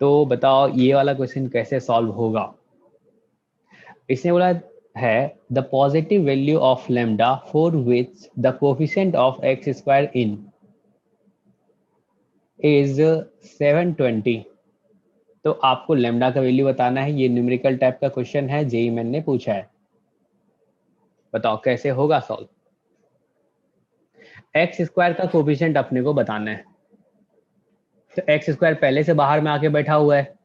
तो बताओ ये वाला क्वेश्चन कैसे सॉल्व होगा। इसने बोला है the positive value of lambda for which the coefficient of x square in is 720। तो आपको लेमडा का वैल्यू बताना है। ये न्यूमेरिकल टाइप का क्वेश्चन है, जेई मैन ने पूछा है। बताओ कैसे होगा सॉल्व। एक्स स्क्वायर का कोफिशिएंट अपने को बताना है। तो एक्स स्क्वायर पहले से बाहर में आके बैठा हुआ है,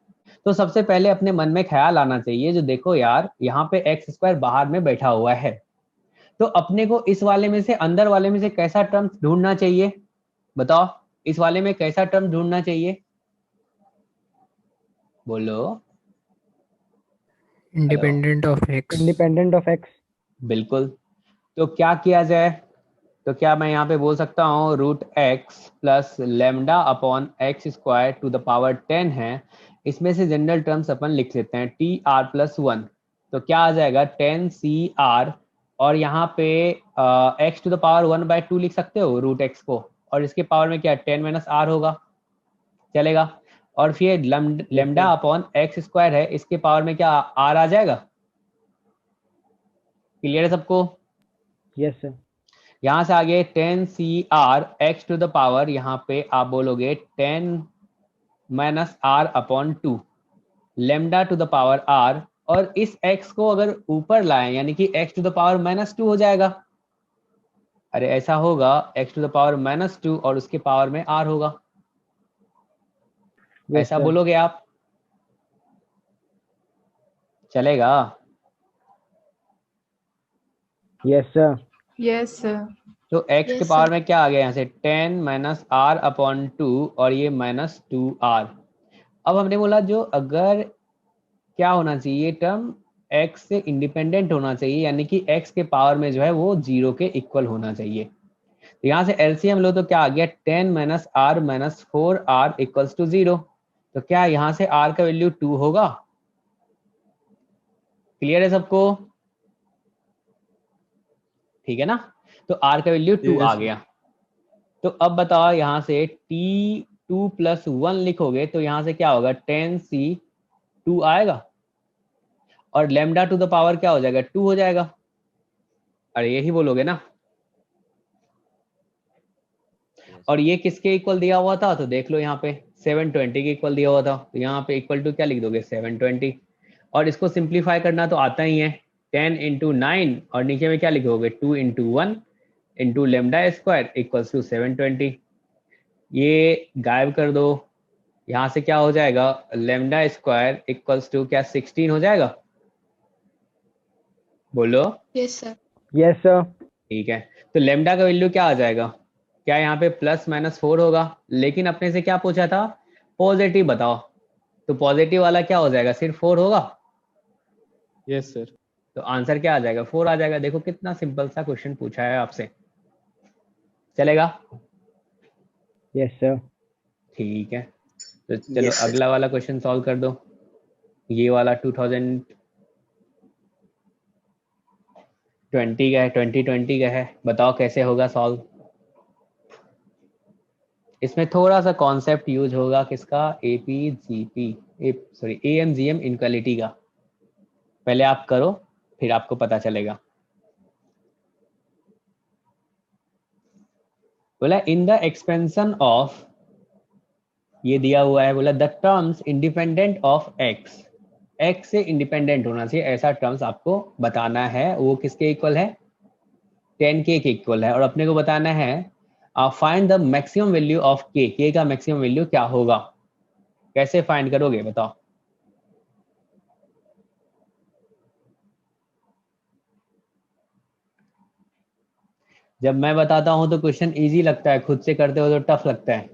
तो सबसे पहले अपने मन में ख्याल आना चाहिए जो देखो यार यहाँ पे एक्स स्क्वायर बाहर में बैठा हुआ है, तो अपने को इस वाले में से अंदर वाले में से कैसा टर्म ढूंढना चाहिए। बताओ इस वाले में कैसा टर्म ढूंढना चाहिए, बोलो। Hello. Independent of x. Independent of x. बिल्कुल। तो क्या किया जाए, तो क्या मैं यहाँ पे बोल सकता हूँ root x plus lambda upon x square to the power 10 है, इसमें से जनरल टर्म्स अपन लिख लेते हैं टी आर प्लस 1। तो क्या आ जाएगा 10 सी आर, और यहाँ पे एक्स टू द पावर 1/2 लिख सकते हो रूट एक्स को, और इसके पावर में क्या 10 माइनस आर होगा, चलेगा। और फिर लेमडा अपॉन एक्स स्क्वायर है, इसके पावर में क्या आर आ जाएगा। क्लियर है सबको। Yes sir. यहाँ से आगे 10 c r x to the power, यहाँ पे आप बोलोगे 10 minus r upon 2 lambda to the power r, और इस x को अगर ऊपर लाएं यानी कि x टू द पावर -2 हो जाएगा। अरे ऐसा होगा x टू द पावर -2 और उसके पावर में r होगा, यस ऐसा सर। बोलोगे आप, चलेगा। Yes sir. Yes sir. तो x के पावर में क्या आ गया यहाँ से 10 माइनस आर अपॉन 2 और ये -2r। अब हमने बोला जो अगर क्या होना चाहिए टर्म x से इंडिपेंडेंट होना चाहिए, यानी कि x के पावर में जो है वो 0 के इक्वल होना चाहिए। तो यहाँ से एलसीएम लो तो क्या आ गया 10 minus r minus 4r equals to 0। तो क्या यहाँ से r का वैल्यू 2 होगा। क्लियर है सबको, ठीक है ना। तो r का वैल्यू 2 आ गया। तो अब बताओ यहाँ से t2 प्लस 1 लिखोगे तो यहाँ से क्या होगा 10c2 आएगा, और लेमडा टू द पावर क्या हो जाएगा 2 हो जाएगा। अरे यही बोलोगे ना। और ये किसके इक्वल दिया हुआ था, तो देख लो यहाँ पे 720 के इक्वल दिया हुआ था, तो यहाँ पे इक्वल टू क्या लिख दोगे 720, और इसको सिंप्लीफाई करना तो आता ही है 10 इंटू 9, और नीचे में क्या लिखोगे 2 into 1 into lambda square equals to 720। ये गायब कर दो, यहाँ से क्या हो जाएगा लेमडा स्क्वायर इक्वल्स टू क्या 16 हो जाएगा, बोलो। Yes sir. Yes sir. ठीक है। तो लेमडा का वैल्यू क्या आ जाएगा, क्या यहाँ पे +-4 होगा, लेकिन अपने से क्या पूछा था पॉजिटिव बताओ, तो पॉजिटिव वाला क्या हो जाएगा सिर्फ 4 होगा। Yes sir. तो आंसर क्या आ जाएगा 4 आ जाएगा। देखो कितना सिंपल सा क्वेश्चन पूछा है आपसे, चलेगा। Yes sir. ठीक है, तो चलो अगला वाला क्वेश्चन सॉल्व कर दो। ये वाला 2020 का है, 2020 का है। बताओ कैसे होगा सॉल्व। इसमें थोड़ा सा कॉन्सेप्ट यूज होगा किसका, एएमजीएम इनक्वालिटी का। पहले आप करो फिर आपको पता चलेगा। बोला इन द एक्सपेंशन ऑफ, ये दिया हुआ है, बोला the terms independent of x, x से इंडिपेंडेंट होना चाहिए ऐसा टर्म्स आपको बताना है। वो किसके इक्वल है 10k के इक्वल है, और अपने को बताना है find the maximum value of के का मैक्सिमम वैल्यू क्या होगा। कैसे फाइंड करोगे बताओ। जब मैं बताता हूं तो क्वेश्चन इजी लगता है, खुद से करते हो तो टफ लगता है।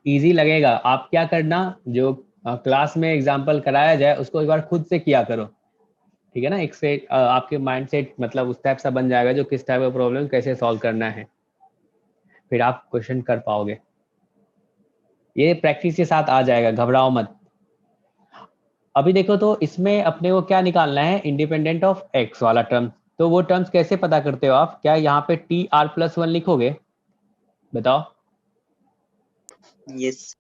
इजी लगेगा, आप क्या करना जो क्लास में एग्जांपल कराया जाए उसको एक बार खुद से किया करो, ठीक है ना। एक से आपके माइंड सेट मतलब उस टाइप सा बन जाएगा जो किस टाइप का प्रॉब्लम कैसे सॉल्व करना है, फिर आप क्वेश्चन कर पाओगे। ये प्रैक्टिस के साथ आ जाएगा, घबराओ मत। अभी देखो तो इसमें अपने को क्या निकालना है इंडिपेंडेंट ऑफ एक्स वाला टर्म। तो वो टर्म्स कैसे पता करते हो आप, क्या यहाँ पे टी आर प्लस 1 लिखोगे, बताओ। Yes.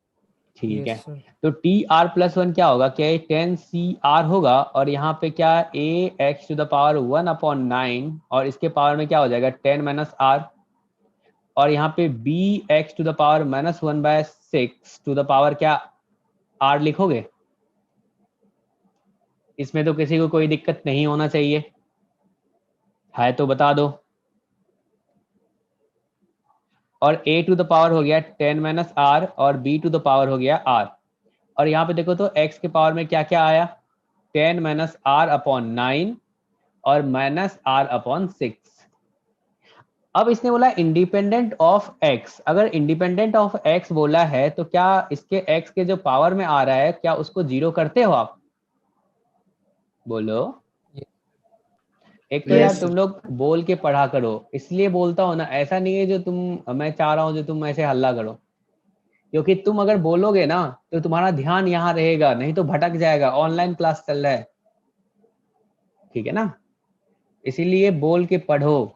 ठीक है, Yes, sir. तो टी आर प्लस वन क्या होगा, क्या ये 10 CR होगा, और यहाँ पे क्या ए एक्स टू द पावर 1/9, और इसके पावर में क्या हो जाएगा 10 माइनस आर, और यहाँ पे b x to the power -1/6 to the power क्या आर लिखोगे। इसमें तो किसी को कोई दिक्कत नहीं होना चाहिए, है तो बता दो। और a टू द पावर हो गया 10 माइनस आर, और b टू द पावर हो गया r, और यहाँ पे देखो तो x के पावर में क्या क्या आया 10 माइनस r/9 और -r/6। अब इसने बोला इंडिपेंडेंट ऑफ x, अगर इंडिपेंडेंट ऑफ x बोला है तो क्या इसके x के जो पावर में आ रहा है क्या उसको जीरो करते हो आप, बोलो। एक तो यार Yes, तुम लोग बोल के पढ़ा करो, इसलिए बोलता हो ना, ऐसा नहीं है जो तुम, मैं चाह रहा हूँ जो तुम ऐसे हल्ला करो, क्योंकि तुम अगर बोलोगे ना तो तुम्हारा ध्यान यहाँ रहेगा, नहीं तो भटक जाएगा, ऑनलाइन क्लास चल रहा है, ठीक है ना, इसीलिए बोल के पढ़ो।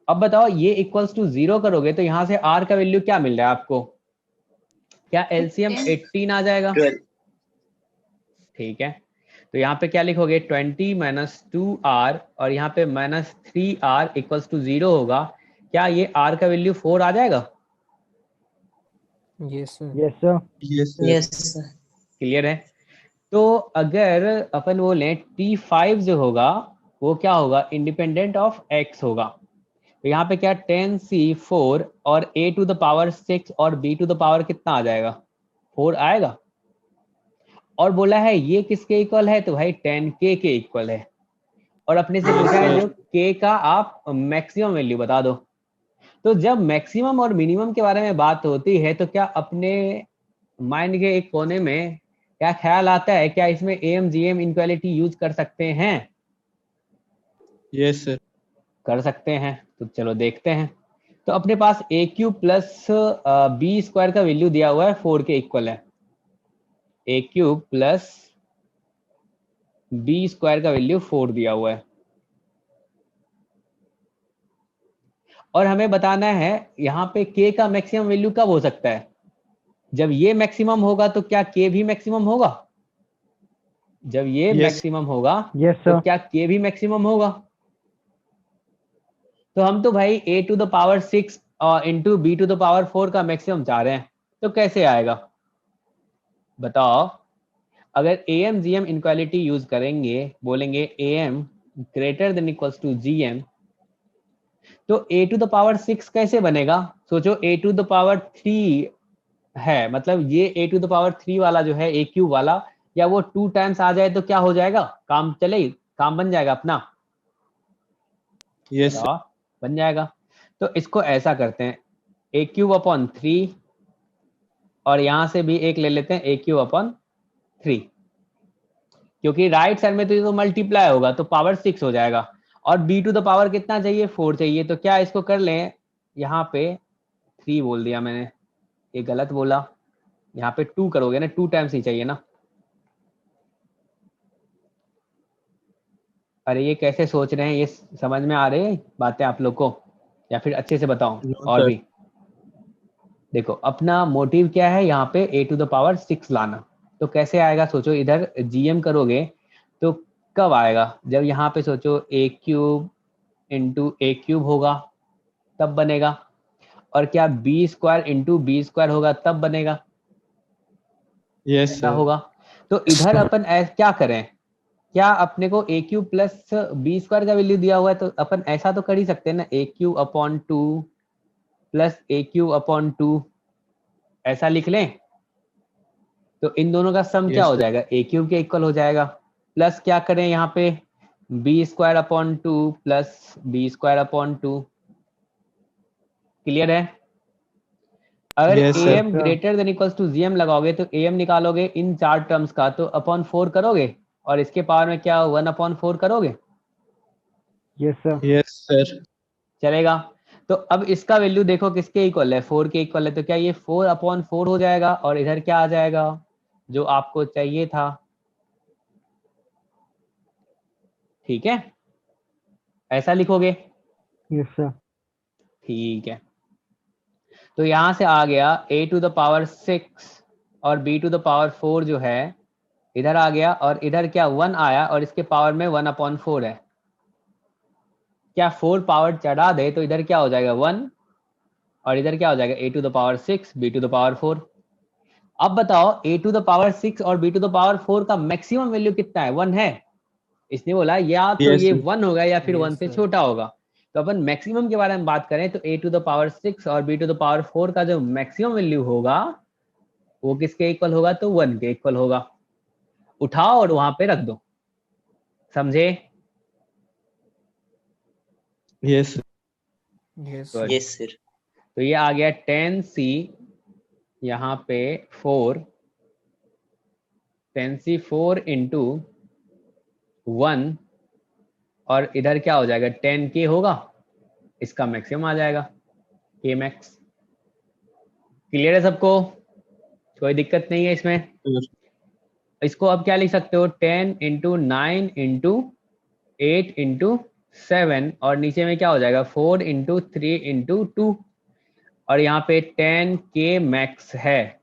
अब बताओ ये इक्वल्स टू 0 करोगे तो यहाँ से r का वैल्यू क्या मिल रहा है आपको, क्या एलसीएम 18 आ जाएगा, 12. ठीक है, तो यहाँ पे क्या लिखोगे 20 माइनस 2r, और यहाँ पे -3r इक्वल्स टू 0 होगा, क्या ये r का वैल्यू 4 आ जाएगा, Yes, sir. Yes, sir. Yes, sir. Yes, sir. Clear है। तो अगर अपन बोले T5 जो होगा वो क्या होगा, इंडिपेंडेंट ऑफ x होगा, तो यहाँ पे क्या 10C4 और a टू द पावर 6 और b टू द पावर कितना आ जाएगा 4 आएगा, और बोला है ये किसके इक्वल है, तो भाई 10k के इक्वल है, और अपने से पूछा है जो k का आप मैक्सिमम वैल्यू बता दो। तो जब मैक्सिमम और मिनिमम के बारे में बात होती है तो क्या अपने माइंड के एक कोने में क्या ख्याल आता है, क्या इसमें AMGM इनक्वालिटी यूज कर सकते हैं, Yes, sir. कर सकते हैं, तो चलो देखते हैं। तो अपने पास ए क्यूब प्लस बी स्क्वायर का वैल्यू दिया हुआ है 4 के इक्वल है, ए क्यूब प्लस बी स्क्वायर का वैल्यू 4 दिया हुआ है, और हमें बताना है यहाँ पे के का मैक्सिमम वैल्यू कब हो सकता है, जब ये मैक्सिमम होगा तो क्या के भी मैक्सिमम होगा, जब ये Yes. मैक्सिमम होगा Yes, तो sir. क्या के भी मैक्सिमम होगा। तो हम तो भाई a to the power 6 into b to the power 4 का मैक्सिमम चाह रहे हैं, तो कैसे आएगा बताओ। अगर AMGM इनक्वालिटी यूज करेंगे, बोलेंगे AM greater than equals to GM, तो a टू द पावर 6 कैसे बनेगा, सोचो a टू द पावर 3 है, मतलब ये a टू द पावर 3 वाला जो है a क्यूब वाला, या वो 2 टाइम्स आ जाए तो क्या हो जाएगा, काम चले, काम बन जाएगा अपना, Yes, sir. बताओ बन जाएगा। तो इसको ऐसा करते हैं a क्यूब अपॉन 3, और यहां से भी एक ले लेते हैं a क्यूब अपॉन 3, क्योंकि राइट साइड में तो ये तो मल्टीप्लाई होगा तो पावर 6 हो जाएगा, और b टू द पावर कितना चाहिए 4 चाहिए, तो क्या इसको कर लें, यहाँ पे 3 बोल दिया मैंने, ये गलत बोला, यहाँ पे 2 करोगे ना, 2 टाइम्स ही चाहिए ना। अरे ये कैसे सोच रहे हैं, ये समझ में आ रही है बातें आप लोग को, या फिर अच्छे से बताऊं No, और sir. भी। देखो अपना मोटिव क्या है, यहाँ पे a टू द पावर 6 लाना, तो कैसे आएगा सोचो, इधर GM करोगे तो कब आएगा, जब यहाँ पे सोचो a cube into a cube होगा तब बनेगा, और क्या b square into b square होगा तब बनेगा, Yes, ऐसा sir. होगा। तो इधर अपन क्या करें, क्या अपने को a cube plus B square का वैल्यू दिया हुआ है, तो अपन ऐसा तो कर ही सकते हैं ना, a cube upon 2 plus a cube upon 2, ऐसा लिख लें, तो इन दोनों का सम क्या Yes, हो sir. जाएगा a क्यूब के इक्वल हो जाएगा, प्लस क्या करें यहाँ पे b square upon 2 plus B square upon 2, clear है। अगर Yes, sir. am greater than equals to GM लगाओगे तो am निकालोगे इन 4 टर्म्स का, तो अपॉन 4 करोगे, और इसके पावर में क्या 1/4 करोगे, Yes, sir. Yes, sir. चलेगा। तो अब इसका वैल्यू देखो किसके इक्वल है, 4 के इक्वल है, तो क्या ये 4/4 हो जाएगा, और इधर क्या आ जाएगा जो आपको चाहिए था, ठीक है, ऐसा लिखोगे, Yes, sir. ठीक है। तो यहाँ से आ गया a टू द पावर 6 और b टू द पावर 4 जो है इधर आ गया, और इधर क्या 1 आया, और इसके पावर में 1/4 है। क्या 4 पावर चढ़ा दे तो इधर क्या हो जाएगा 1, और इधर क्या हो जाएगा a to the power 6 b to the power 4। अब बताओ a टू द पावर 6 और b टू द पावर 4 का मैक्सिमम वैल्यू कितना है? 1 है। इसने बोला या तो Yes, ये sir. 1 होगा या फिर Yes, 1 से sir. छोटा होगा। तो अपन मैक्सिमम के बारे में बात करें तो a टू द पावर 6 और b टू द पावर 4 का जो मैक्सिमम वैल्यू होगा वो किसके इक्वल होगा? तो 1 के इक्वल होगा। उठाओ और वहां पे रख दो, समझे? Yes, sir. Yes, Good. sir. Yes, sir. तो ये आ गया 10c यहाँ पे 4, 10c 4 इंटू 1, और इधर क्या हो जाएगा 10k होगा, इसका मैक्सिमम आ जाएगा k मैक्स। क्लियर है सबको? कोई दिक्कत नहीं है इसमें? Sir. इसको अब क्या लिख सकते हो 10 इंटू 9 इंटू 8 इंटू 7, और नीचे में क्या हो जाएगा 4 इंटू 3 इंटू 2, और यहाँ पे 10k मैक्स है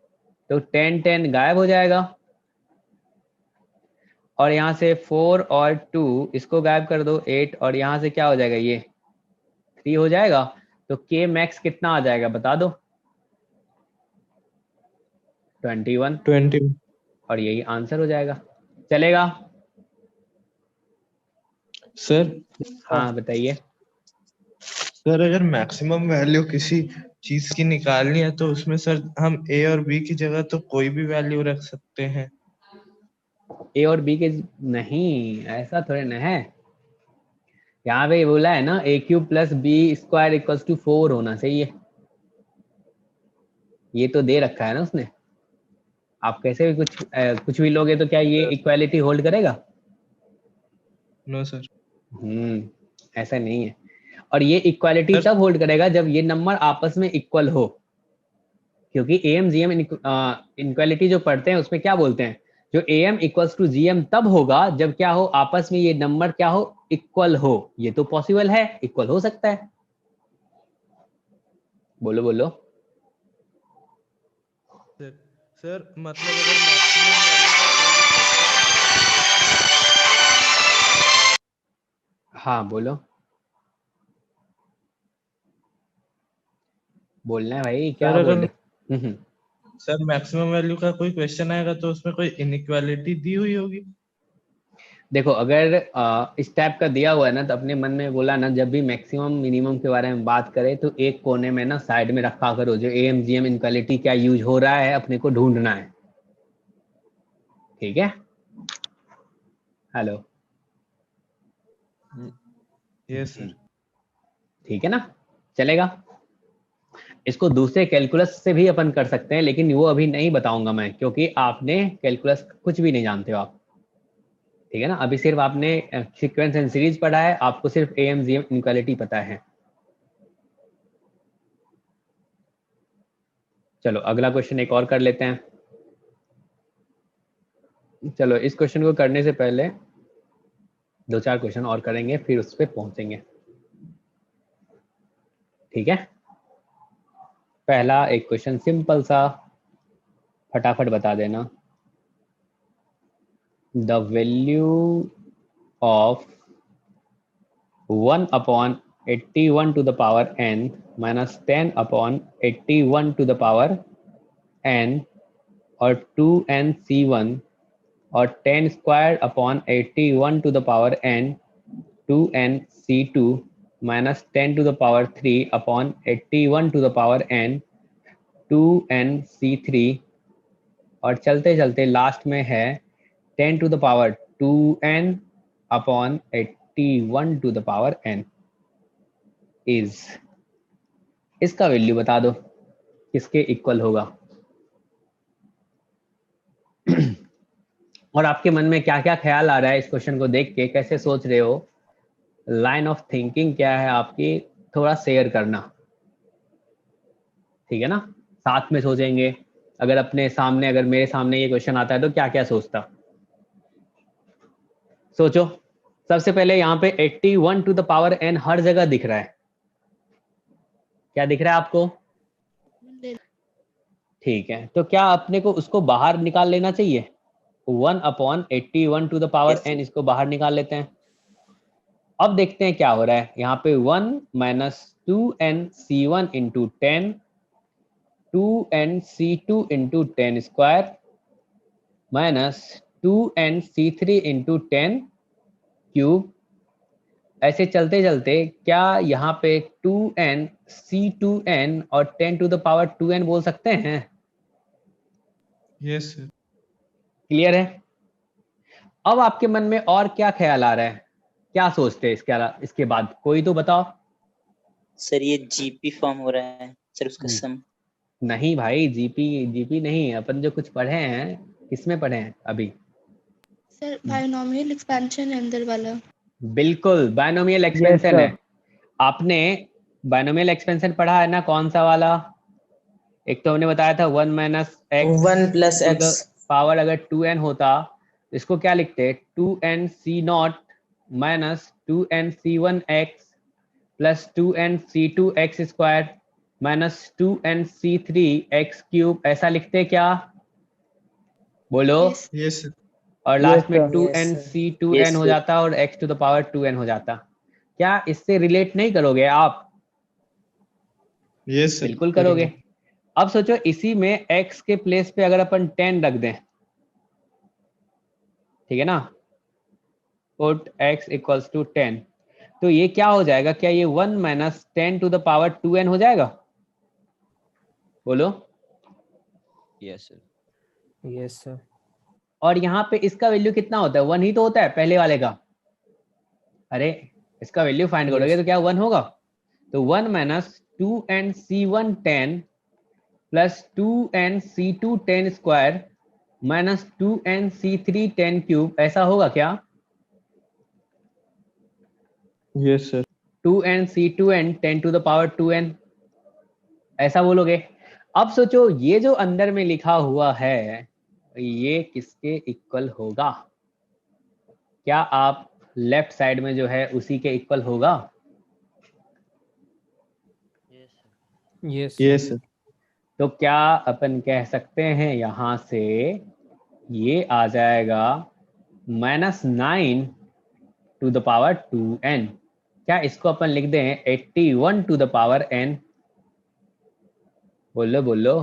तो 10 गायब हो जाएगा, और यहाँ से 4 और 2 इसको गायब कर दो 8, और यहाँ से क्या हो जाएगा ये 3 हो जाएगा। तो k मैक्स कितना आ जाएगा बता दो? 21, 20. और यही आंसर हो जाएगा। चलेगा? Sir, हाँ बताइए। सर अगर मैक्सिमम वैल्यू किसी चीज की निकालनी है तो उसमें सर हम a और b की जगह तो कोई भी वैल्यू रख सकते हैं। ए और बी के नहीं, ऐसा थोड़े ना है। यहाँ पे बोला है ना A cube plus B square equals to 4 होना चाहिए, ये तो दे रखा है ना उसने। आप कैसे भी कुछ भी लोगे तो क्या ये इक्वालिटी होल्ड करेगा? No sir. ऐसा नहीं है। और ये इक्वालिटी तब होल्ड करेगा जब ये नंबर आपस में इक्वल हो, क्योंकि एम जीएम इक्वालिटी जो पढ़ते हैं उसमें क्या बोलते हैं, जो am इक्वल्स टू जीएम तब होगा जब क्या हो आपस में ये नंबर क्या हो इक्वल हो। ये तो पॉसिबल है, इक्वल हो सकता है। बोलो बोलो। सर मतलब अगर मैक्सिमम हाँ बोलो, बोलना है भाई, क्या सर बोल अगर रहे? सर मैक्सिमम वैल्यू का कोई क्वेश्चन आएगा तो उसमें कोई इनइक्वालिटी दी हुई होगी। देखो अगर इस टाइप का दिया हुआ है ना तो अपने मन में बोला ना, जब भी मैक्सिमम मिनिमम के बारे में बात करें तो एक कोने में ना साइड में रखा करो, जो एम जीएम इनक्वालिटी क्या यूज हो रहा है अपने को ढूंढना है। ठीक है? हेलो? Yes sir. ठीक है ना? चलेगा? इसको दूसरे कैलकुलस से भी अपन कर सकते हैं, लेकिन वो अभी नहीं बताऊंगा मैं, क्योंकि आपने कैलकुलस कुछ भी नहीं जानते हो आप। ठीक है ना? अभी सिर्फ आपने सीक्वेंस एंड सीरीज पढ़ा है, आपको सिर्फ एम जीएम इनक्वालिटी पता है। चलो अगला क्वेश्चन एक और कर लेते हैं। चलो इस क्वेश्चन को करने से पहले 2-4 क्वेश्चन और करेंगे, फिर उस पर पहुंचेंगे। ठीक है? पहला एक क्वेश्चन सिंपल सा, फटाफट बता देना। The value of 1/81 to the power n minus 10/81 to the power n और 2nc1 और 10 squared upon 81 to the power n 2nc2 minus 10 to the power 3 upon 81 to the power n 2nc3, और चलते चलते last में है 10 to the power 2n upon 81 to the power n is, इसका value बता दो किसके इक्वल होगा। और आपके मन में क्या क्या ख्याल आ रहा है इस क्वेश्चन को देख के, कैसे सोच रहे हो, लाइन ऑफ थिंकिंग क्या है आपकी, थोड़ा शेयर करना। ठीक है ना? साथ में सोचेंगे। अगर अपने सामने, अगर मेरे सामने ये क्वेश्चन आता है तो क्या क्या सोचता, सोचो। सबसे पहले यहाँ पे 81 टू द पावर n हर जगह दिख रहा है। क्या दिख रहा है आपको? ठीक है, तो क्या अपने को उसको बाहर निकाल लेना चाहिए? 1/81 to the power Yes, n, इसको बाहर निकाल लेते हैं। अब देखते हैं क्या हो रहा है यहाँ पे। 1 minus 2n c1 into 10, 2n c2 into 10 square minus 2n c3 into 10 cube. ऐसे चलते चलते क्या यहाँ पे 2n c2n और 10 टू द पावर 2n बोल सकते हैं? Yes sir. क्लियर है? अब आपके मन में और क्या ख्याल आ रहा है? क्या सोचते हैं इसके बाद? कोई तो बताओ। सर ये जीपी फॉर्म हो रहा है सर, उसका सम। नहीं भाई, जीपी नहीं, अपन जो कुछ पढ़े हैं किसमें पढ़े हैं अभी? सर बायनोमियल एक्सपेंशन है अंदर वाला। बिल्कुल, बायनोमियल Yes, एक्सपेंशन है। sir. आपने बायनोमियल एक्सपेंशन पढ़ा है ना? कौन सा वाला? एक तो हमने बताया था 1 minus x 1 plus two the x. Power, अगर 2n होता तो इसको क्या लिखते? 2n c0 minus 2n c1x plus 2n c2x square minus 2n c3x cube, ऐसा लिखते क्या? बोलो। Yes. Yes sir. और Yes, लास्ट में sir. 2n c2n Yes, हो sir. जाता और x to the power 2n हो जाता। क्या इससे रिलेट नहीं करोगे आप? Yes sir. बिल्कुल करोगे। अब सोचो इसी में x के प्लेस पे अगर अपन 10 रख दें, ठीक है ना, पुट x इक्वल्स टू 10, तो ये क्या हो जाएगा? क्या ये 1 minus 10 to the power 2n हो जाएगा? बोलो। Yes sir. Yes, sir. और यहाँ पे इसका वैल्यू कितना होता है? 1 ही तो होता है पहले वाले का। अरे इसका वैल्यू फाइंड करोगे Yes. तो क्या 1 होगा? तो 1 minus 2n c1 10 plus 2n c2 10 square minus 2n c3 10 cube, ऐसा होगा क्या? Yes sir. 2n c2n 10 to the power 2n, ऐसा बोलोगे। अब सोचो ये जो अंदर में लिखा हुआ है ये किसके इक्वल होगा? क्या आप लेफ्ट साइड में जो है उसी के इक्वल होगा? Yes, yes sir. तो क्या अपन कह सकते हैं यहां से ये आ जाएगा -9 टू द पावर 2n। क्या इसको अपन लिख दें 81 टू द पावर n? बोलो बोलो,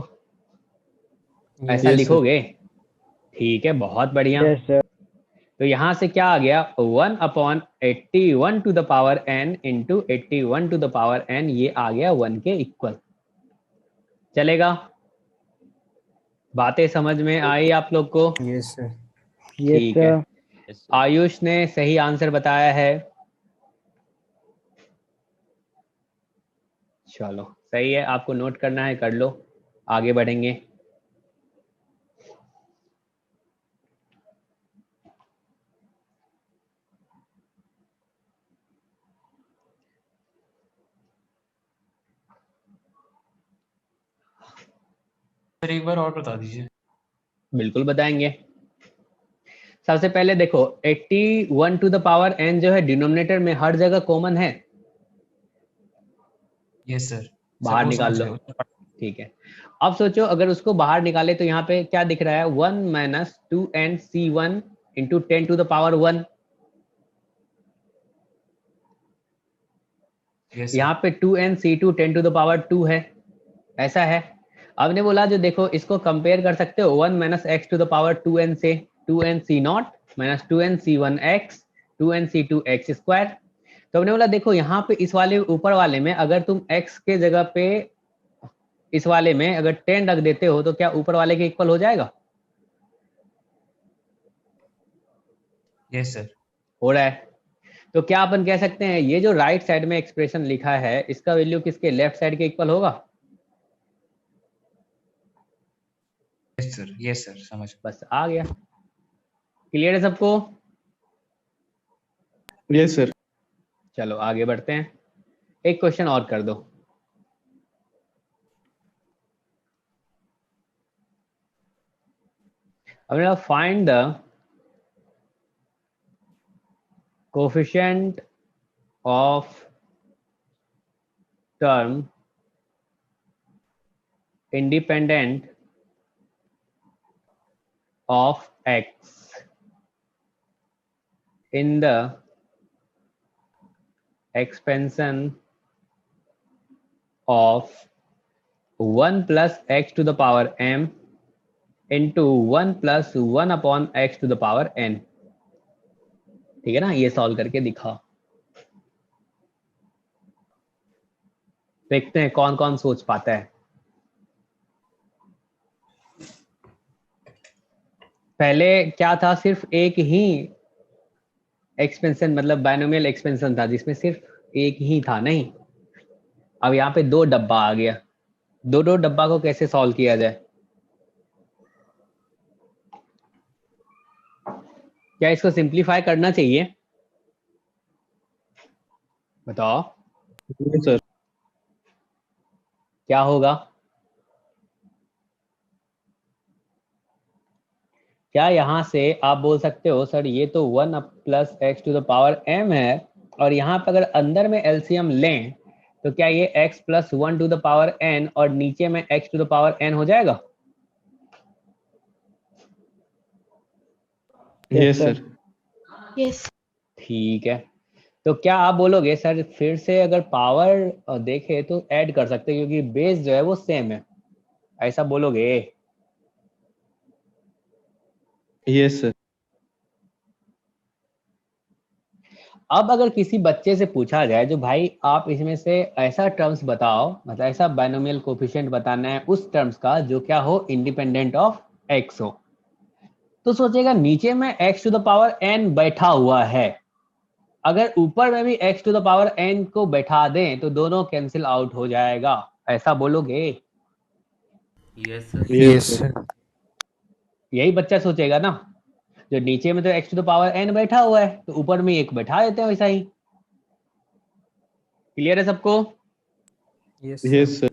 ऐसा Yes, sir. लिखोगे? ठीक है, बहुत बढ़िया। Yes, sir. तो यहां से क्या आ गया? 1/81 to the power n into 81 to the power n, ये आ गया 1 के इक्वल। चलेगा? बातें समझ में आई आप लोग को? Yes, sir. Yes, ठीक है। sir. Yes sir. आयुष ने सही आंसर बताया है। चलो सही है, आपको नोट करना है कर लो, आगे बढ़ेंगे। सर एक बार और बता दीजिए। बिल्कुल बताएंगे। सबसे पहले देखो 81 टू द पावर n जो है डिनोमिनेटर में हर जगह कॉमन है, यस सर। बाहर निकाल लो। ठीक है। अब सोचो अगर उसको बाहर निकाले तो यहाँ पे क्या दिख रहा है? 1 minus 2n c1 into 10 to the power 1। Yes यहाँ पे 2n c2 10 to the power 2 है, ऐसा है। अब ने बोला जो देखो इसको कंपेयर कर सकते हो 1 minus x to the power 2n से, 2n c0 minus 2n c1x 2n c2x square. तो हमने बोला देखो यहाँ पे इस वाले ऊपर वाले में अगर तुम x के जगह पे इस वाले में अगर 10 रख देते हो तो क्या ऊपर वाले के इक्वल हो जाएगा? Yes sir. हो रहा है। तो क्या अपन कह सकते हैं ये जो राइट साइड में एक्सप्रेशन लिखा है इसका वैल्यू किसके लेफ्ट साइड के इक्वल होगा? यस सर समझ। बस आ गया। क्लियर है सबको? Yes sir. चलो आगे बढ़ते हैं, एक क्वेश्चन और कर दो। अब मेरा find the coefficient of term independent of x in the expansion of 1 plus x to the power m into 1 plus 1 upon x to the power n। ठीक है ना, ये सॉल्व करके दिखाओ। देखते हैं कौन कौन सोच पाता है। पहले क्या था, सिर्फ एक ही एक्सपेंशन, मतलब बायनोमियल एक्सपेंशन था जिसमें सिर्फ एक ही था, नहीं। अब यहाँ पे दो डब्बा आ गया, दो दो डब्बा को कैसे सॉल्व किया जाए? क्या इसको सिंप्लीफाई करना चाहिए? बताओ सर। क्या होगा? क्या यहाँ से आप बोल सकते हो सर ये तो 1 plus x to the power m है, और यहाँ पर अगर अंदर में एलसीएम लें तो क्या ये x plus 1 to the power n और नीचे में x to the power n हो जाएगा? Yes sir. Yes. ठीक है, तो क्या आप बोलोगे सर फिर से अगर पावर देखे तो ऐड कर सकते हैं क्योंकि बेस जो है वो सेम है, ऐसा बोलोगे? Yes sir. अब अगर किसी बच्चे से पूछा जाए जो भाई आप इसमें से ऐसा टर्म्स बताओ, मतलब ऐसा बायनोमियल कोफिशिएंट बताना है उस टर्म्स का जो क्या हो इंडिपेंडेंट ऑफ x हो, तो सोचेगा नीचे में x to the power n बैठा हुआ है, अगर ऊपर में भी x to the power n को बैठा दें तो दोनों कैंसिल आउट हो जाएगा, ऐसा बोलोगे? Yes sir. Yes sir. यही बच्चा सोचेगा ना, जो नीचे में तो x to the power n बैठा हुआ है तो ऊपर में एक बैठा देते हैं वैसा ही। क्लियर है सबको? Yes yes sir.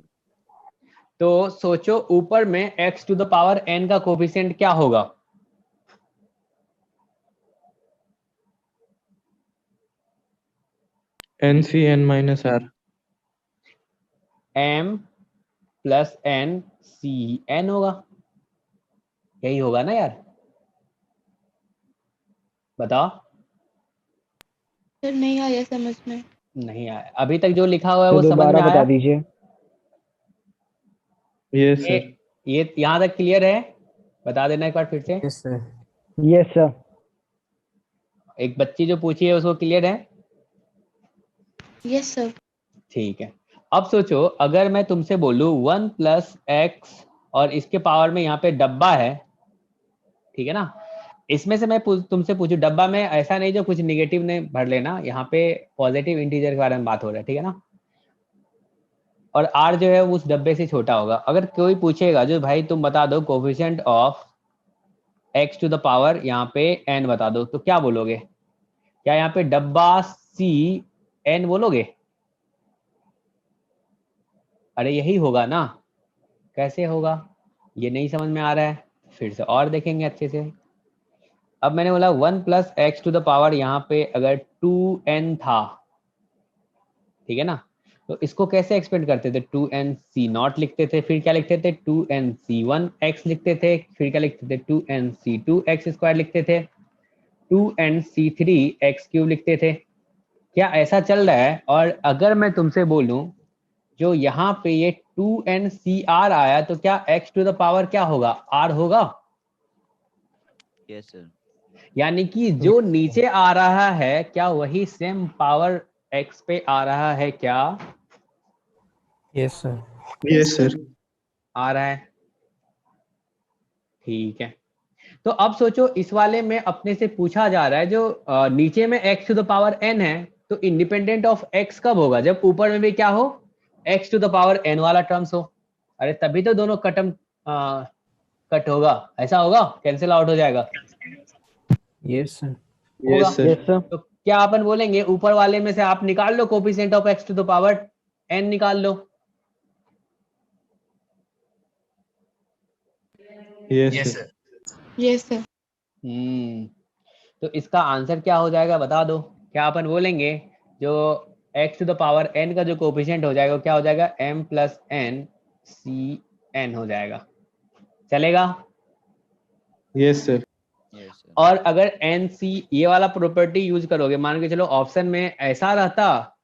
तो सोचो ऊपर में x to the power n का कोफिशिएंट क्या होगा? N c n minus r. m plus n c n होगा, यही होगा ना यार? बताओ। सर नहीं आया समझ में। नहीं आया अभी तक, जो लिखा हुआ है वो तो समझ में दोबारा आया? बता दीजिए। यस ये सर। ये यहाँ तक क्लियर है? बता देना एक बार फिर से। Yes sir. Yes sir. एक बच्ची जो पूछी है उसको क्लियर है? Yes sir. ठीक है, अब सोचो अगर मैं तुमसे बोलूं 1 प्लस एक्स और इसके पावर में यहाँ पे डब्बा है, ठीक है ना, इसमें से मैं तुमसे पूछूं डब्बा में, ऐसा नहीं जो कुछ निगेटिव ने भर लेना, यहाँ पे पॉजिटिव इंटीजर के बारे में बात हो रहा है, ठीक है ना, और r जो है उस डब्बे से छोटा होगा। अगर कोई पूछेगा जो भाई तुम बता दो coefficient of x to the power यहाँ पे n बता दो, तो क्या बोलोगे? क्या यहाँ पे डब्बा c n बोलोगे? अरे यही होगा ना, कैसे होगा ये नहीं समझ में आ रहा है, फिर से और देखेंगे अच्छे से। अब मैंने बोला 1 plus x to the power यहाँ पे अगर 2n था, ठीक है ना, तो इसको कैसे एक्सपेंड करते थे? 2n c नॉट लिखते थे, फिर क्या लिखते थे? 2n c1 x लिखते थे, फिर क्या लिखते थे? 2n c2 x स्क्वायर लिखते थे, 2n c3 x क्यूब लिखते थे। क्या ऐसा चल रहा है? और अगर मैं तुमसे बोलूं जो यहाँ पे ये 2n cr आया तो क्या x टू द पावर क्या होगा? r होगा। Yes, sir. यानी कि जो नीचे आ रहा है क्या वही सेम पावर x पे आ रहा है? क्या यस सर। Yes sir. आ रहा है? ठीक है, तो अब सोचो इस वाले में अपने से पूछा जा रहा है जो नीचे में x to the power n है, तो इंडिपेंडेंट ऑफ x कब होगा? जब ऊपर में भी क्या हो? x to the power n वाला टर्म्स हो। अरे तभी तो दोनों कट होगा, ऐसा होगा, कैंसिल आउट हो जाएगा। Yes sir. होगा। Yes sir. तो क्या अपन बोलेंगे ऊपर वाले में से आप निकाल लो coefficient of x to the power n निकाल लो। Yes yes sir. Sir. Yes sir. तो इसका आंसर क्या हो जाएगा बता दो? क्या अपन बोलेंगे जो x to the power n का जो कोफिशिएंट हो जाएगा क्या हो जाएगा? m plus n c n हो जाएगा, चलेगा? Yes sir. Yes, sir. और अगर एन सी ये वाला प्रॉपर्टी यूज करोगे, मान के चलो ऑप्शन में ऐसा रहता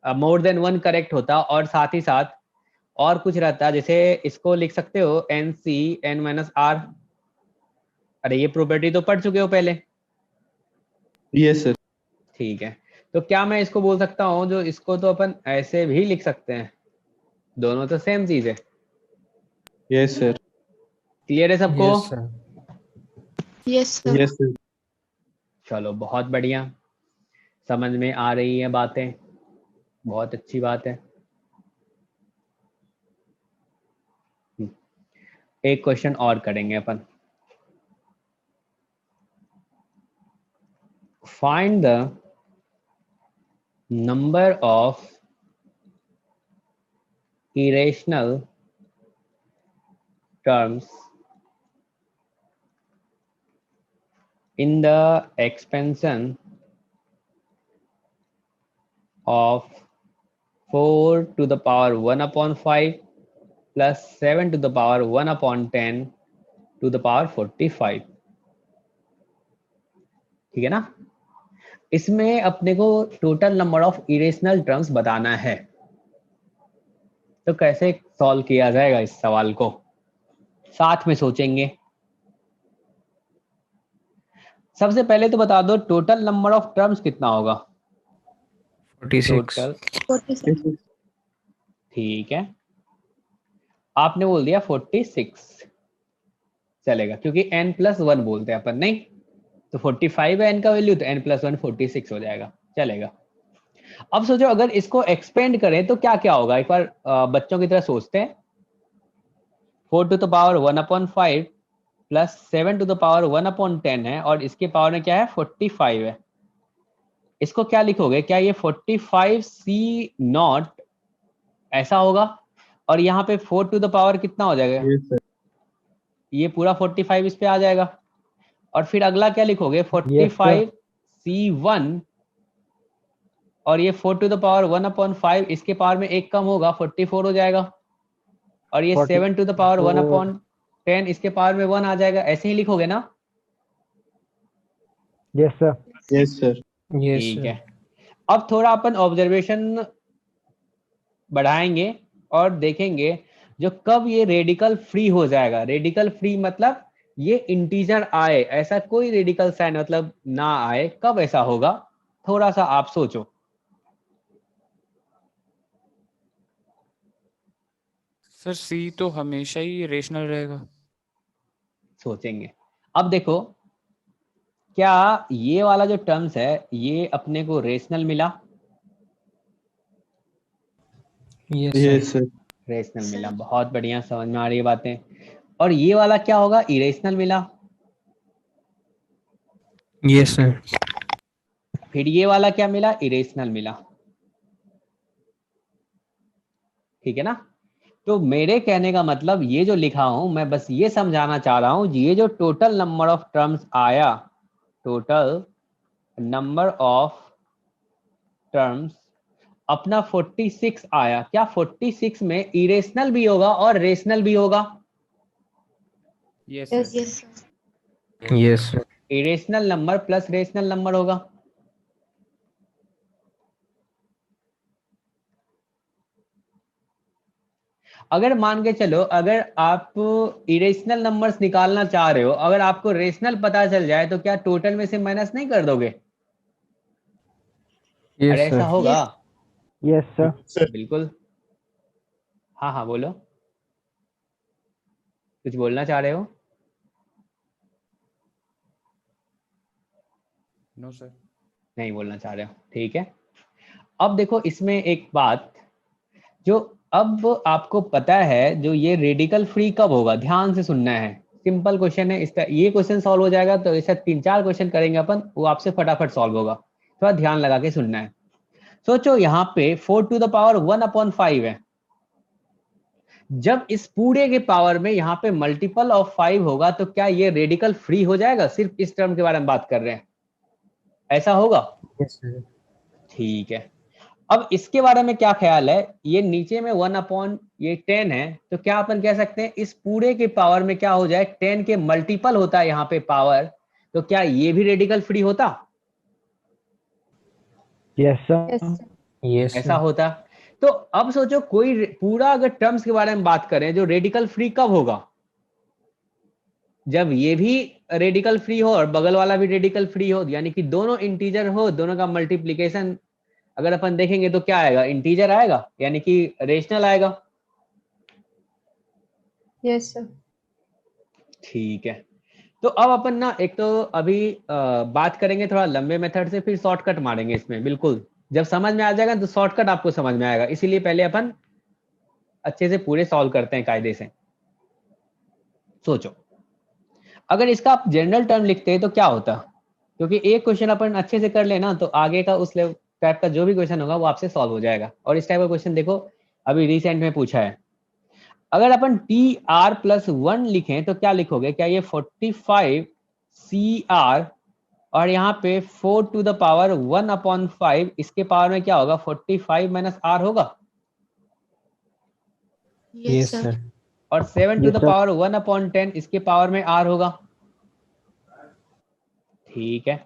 मोर देन वन करेक्ट होता और साथ ही साथ और कुछ रहता, जैसे इसको लिख सकते हो n c n minus r. अरे ये प्रॉपर्टी तो पढ़ चुके हो पहले। Yes sir. ठीक है, तो क्या मैं इसको बोल सकता हूँ, जो इसको तो अपन ऐसे भी लिख सकते हैं, दोनों तो सेम चीज है। Yes sir. क्लियर है सबको? Yes, sir. Yes, sir. Yes sir. चलो बहुत बढ़िया, समझ में आ रही है बातें, बहुत अच्छी बात है। एक क्वेश्चन और करेंगे अपन। Find the number of irrational terms in the expansion of 4 to the power 1 upon 5 plus 7 to the power 1 upon 10 to the power 45। ठीक है ना? इसमें अपने को total number of irrational terms बताना है, तो कैसे सॉल्व किया जाएगा इस सवाल को, साथ में सोचेंगे। सबसे पहले तो बता दो टोटल नंबर ऑफ टर्म्स कितना होगा? 46. टोटल 46. ठीक है, आपने बोल दिया 46, चलेगा क्योंकि n प्लस वन बोलते हैं अपन, नहीं तो 45 है n का वैल्यू, तो n प्लस वन 46 हो जाएगा, चलेगा। अब सोचो अगर इसको एक्सपेंड करें तो क्या क्या होगा, एक बार बच्चों की तरह सोचते हैं। 4 to the power 1 upon 5 plus 7 to the power 1 upon 10 है, और इसके पावर में क्या है 45 है। इसको क्या लिखोगे, क्या ये 45 सी नॉट ऐसा होगा, और यहाँ पे 4 टू द पावर कितना हो जाएगा, यस सर। ये पूरा 45 इस पे आ जाएगा। और फिर अगला क्या लिखोगे 45 C1, और ये 4 टू द पावर 1 अपॉन 5 इसके पावर में एक कम होगा 44 हो जाएगा, और ये 7 टू द पावर 1 अपॉन 10 इसके पावर में 1 आ जाएगा। ऐसे ही लिखोगे ना? Yes, sir. Yes sir. Yes, ठीक sir. है, अब थोड़ा अपन ऑब्जर्वेशन बढ़ाएंगे और देखेंगे जो कब ये रेडिकल फ्री हो जाएगा। रेडिकल फ्री मतलब ये इंटीजर आए, ऐसा कोई रेडिकल साइन मतलब ना आए, कब ऐसा होगा, थोड़ा सा आप सोचो। सर सी तो हमेशा ही रेशनल रहेगा। सोचेंगे। अब देखो, क्या ये वाला जो टर्म्स है ये अपने को रेशनल मिला? Yes, sir. Yes sir. Rational मिला, बहुत बढ़िया, समझ में आ रही है बातें। और ये वाला क्या होगा, इरेशनल मिला। Yes, sir. फिर ये वाला क्या मिला, इरेशनल मिला। ठीक है ना? तो मेरे कहने का मतलब ये जो लिखा हूं मैं बस ये समझाना चाह रहा हूं, ये जो टोटल नंबर ऑफ टर्म्स आया, टोटल नंबर ऑफ टर्म्स अपना 46 आया, क्या 46 में इरेशनल भी होगा और रेशनल भी होगा? Yes Yes, sir. yes, sir. Yes, sir. Irrational number plus rational number होगा। अगर मान के चलो, अगर आप इरेशनल नंबर्स निकालना चाह रहे हो, अगर आपको रेशनल पता चल जाए तो क्या टोटल में से माइनस नहीं कर दोगे? Yes, अरे ऐसा sir. होगा? Yes, sir. बिल्कुल। हाँ हाँ बोलो, कुछ बोलना चाह रहे हो? No sir. नहीं बोलना चाह रहे हो, ठीक है। अब देखो इसमें एक बात, जो अब आपको पता है, जो ये रेडिकल फ्री कब होगा, ध्यान से सुनना है, सिंपल क्वेश्चन है। इसका ये क्वेश्चन सॉल्व हो जाएगा तो ऐसा 3-4 क्वेश्चन करेंगे अपन, वो आपसे फटाफट सॉल्व होगा, थोड़ा ध्यान लगा के सुनना है। सोचो यहाँ पे 4 टू द पावर 1 अपॉन 5 है, जब इस पूरे के पावर में यहाँ पे मल्टीपल ऑफ 5 होगा तो क्या ये रेडिकल फ्री हो जाएगा? सिर्फ इस टर्म के बारे में बात कर रहे हैं, ऐसा होगा? Yes, sir. ठीक है। अब इसके बारे में क्या ख्याल है, ये नीचे में 1 ये 10 है, तो क्या अपन कह सकते हैं इस पूरे के पावर में क्या हो जाए, 10 के मल्टीपल होता है यहाँ पे पावर, तो क्या ये भी रेडिकल फ्री होता? Yes, sir. Yes, ऐसा sir. होता। तो अब सोचो कोई पूरा अगर टर्म्स के बारे में बात करें जो रेडिकल फ्री कब होगा, जब ये भी रेडिकल फ्री हो और बगल वाला भी रेडिकल फ्री हो, यानी कि दोनों इंटीजर हो, दोनों का मल्टीप्लीकेशन अगर अपन देखेंगे तो क्या आएगा, इंटीजर आएगा, यानी कि रेशनल आएगा। Yes sir. ठीक है, तो अब अपन ना एक तो अभी बात करेंगे थोड़ा लंबे मेथड से, फिर शॉर्टकट मारेंगे इसमें। बिल्कुल जब समझ में आ जाएगा तो शॉर्टकट आपको समझ में आएगा, इसीलिए पहले अपन अच्छे से पूरे सॉल्व करते हैं कायदे से। सोचो अगर इसका आप जनरल टर्म लिखते हैं तो क्या होता, क्योंकि एक क्वेश्चन अपन अच्छे से कर लेना तो आगे का उस टाइप का जो भी क्वेश्चन होगा वो आपसे सॉल्व हो जाएगा। और इस टाइप का क्वेश्चन देखो अभी रिसेंट में पूछा है, अगर अपन टी आर प्लस 1 लिखें तो क्या लिखोगे, क्या ये 45 सी आर और यहाँ पे 4 टू द पावर 1/5, इसके पावर में क्या होगा 45 माइनस आर होगा, Yes, sir. और 7 to Yes, the sir. Power 1/10 इसके पावर में आर होगा। ठीक है,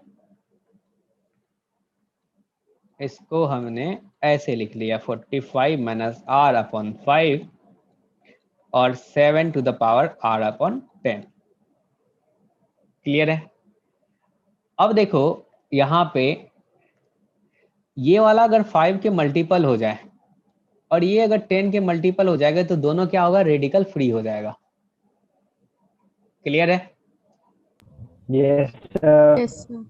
इसको हमने ऐसे लिख लिया 45 माइनस r/5 और 7 to the power r/10। Clear है? अब देखो यहाँ पे ये वाला अगर 5 के मल्टीपल हो जाए और ये अगर 10 के मल्टीपल हो जाएगा तो दोनों क्या होगा, रेडिकल फ्री हो जाएगा। क्लियर है? Yes, sir. Yes sir.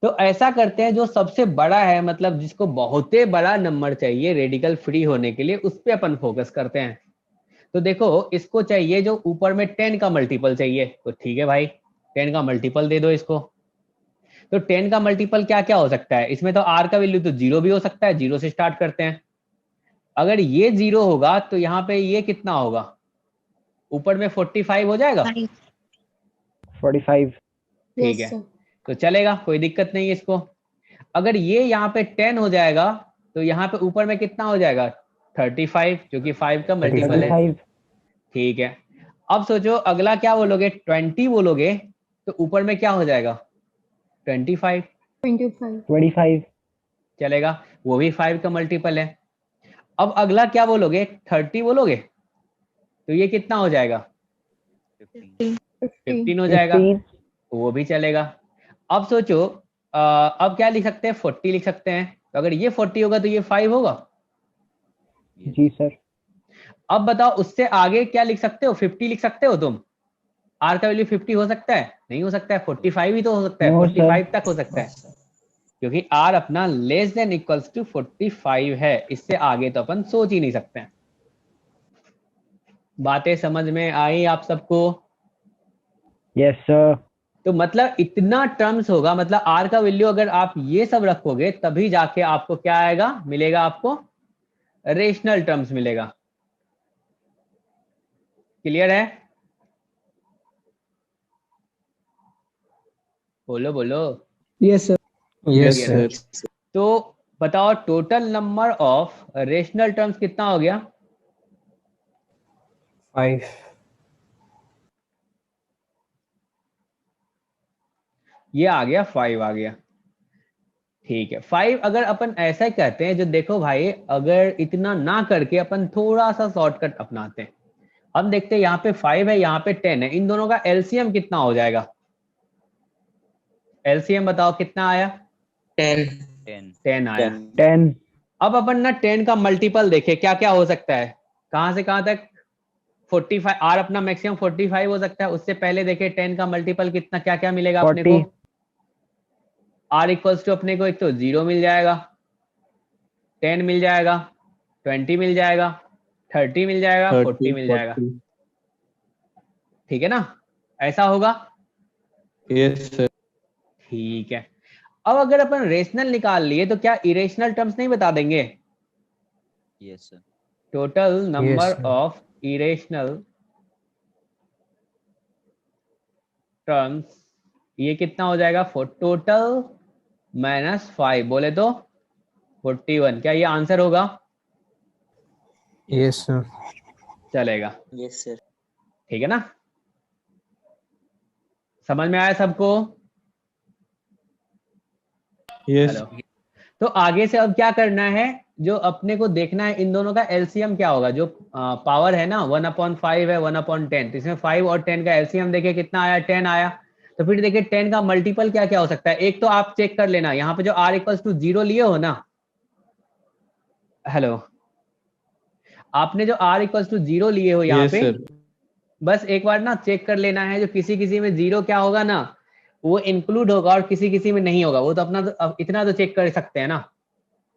तो ऐसा करते हैं जो सबसे बड़ा है, मतलब जिसको बहुत ही बड़ा नंबर चाहिए रेडिकल फ्री होने के लिए, उस पे अपन फोकस करते हैं। तो देखो इसको चाहिए जो ऊपर में 10 का मल्टीपल चाहिए, तो ठीक है भाई 10 का मल्टीपल दे दो इसको। तो 10 का मल्टीपल क्या क्या हो सकता है, इसमें तो r का वैल्यू तो 0 भी हो सकता है, 0 से स्टार्ट करते हैं। अगर ये 0 होगा तो यहाँ पे ये कितना होगा, ऊपर में 45 हो जाएगा। 45. ठीक यस है, सर। तो चलेगा, कोई दिक्कत नहीं है इसको। अगर ये यहाँ पे 10 हो जाएगा तो यहाँ पे ऊपर में कितना हो जाएगा 35, जो कि 5 का मल्टीपल है। 35. ठीक है, अब सोचो अगला क्या बोलोगे, 20 बोलोगे तो ऊपर में क्या हो जाएगा 25, 25। 25. चलेगा, वो भी 5 का मल्टीपल है। अब अगला क्या बोलोगे 30 बोलोगे तो ये कितना हो जाएगा 15 हो जाएगा, 15. वो भी चलेगा। अब सोचो अब क्या लिख सकते हैं, 40 लिख सकते हैं। तो अगर ये 40 होगा तो ये 5 होगा। जी सर. अब बताओ उससे आगे क्या लिख सकते हो, 50 लिख सकते हो तुम। आर का वैल्यू 50 हो सकता है, नहीं हो सकता है, 45 ही तो हो सकता है, No, 45 sir. तक हो सकता है, क्योंकि आर अपना लेस देन इक्वल्स टू 45 है, इससे आगे तो अपन सोच ही नहीं सकते हैं। बातें समझ में आई आप सबको? Yes, sir. तो मतलब इतना टर्म्स होगा, मतलब आर का वैल्यू अगर आप ये सब रखोगे तभी जाके आपको क्या आएगा, मिलेगा आपको रेशनल टर्म्स मिलेगा। क्लियर है? बोलो बोलो। Yes, sir. Yes, Clear sir. है। तो बताओ total number of rational terms कितना हो गया? 5. ये आ गया 5 आ गया। ठीक है, 5 अगर अपन ऐसा ही कहते हैं, जो देखो भाई अगर इतना ना करके अपन थोड़ा सा शॉर्टकट अपनाते हैं, हम देखते हैं यहाँ पे 5 है यहाँ पे 10 है, इन दोनों का एलसीएम कितना हो जाएगा, एलसीएम बताओ कितना आया? 10। 10 आया। 10. अब अपन ना 10 का मल्टीपल देखे क्या क्या हो सकता है, कहां से कहां तक, 45 आर अपना मैक्सिमम 45 हो सकता है, उससे पहले देखे 10 का मल्टीपल कितना, क्या क्या मिलेगा अपने को। 40. आर इक्वल्स टू अपने को एक तो 0 मिल जाएगा, 10 मिल जाएगा, 20 मिल जाएगा, 30 मिल जाएगा, 40 मिल जाएगा। ठीक है ना, ऐसा होगा। Yes sir. ठीक है, अब अगर अपन रेशनल निकाल लिए तो क्या इरेशनल टर्म्स नहीं बता देंगे? Yes, sir. Total number sir. Of irrational terms, ये कितना हो जाएगा, फॉर टोटल -5 बोले तो 41, क्या ये आंसर होगा? Yes, sir. चलेगा, यस सर। ठीक है ना? समझ में आया सबको? Yes hello. तो आगे से अब क्या करना है, जो अपने को देखना है इन दोनों का एलसीएम क्या होगा। जो पावर है ना 1/5 है 1/10, तो इसमें 5 और 10 का एलसीएम देखिए कितना आया, 10 आया। तो फिर देखिए 10 का मल्टीपल क्या क्या हो सकता है। एक तो आप चेक कर लेना, यहाँ पे जो r = 0 लिए हो ना, हेलो, आपने जो r = 0 लिए हो यहाँ यस पे, सर। बस एक बार ना चेक कर लेना है। जो किसी किसी में 0 क्या होगा ना, वो इंक्लूड होगा और किसी किसी में नहीं होगा। वो तो अपना तो, इतना तो चेक कर सकते हैं ना,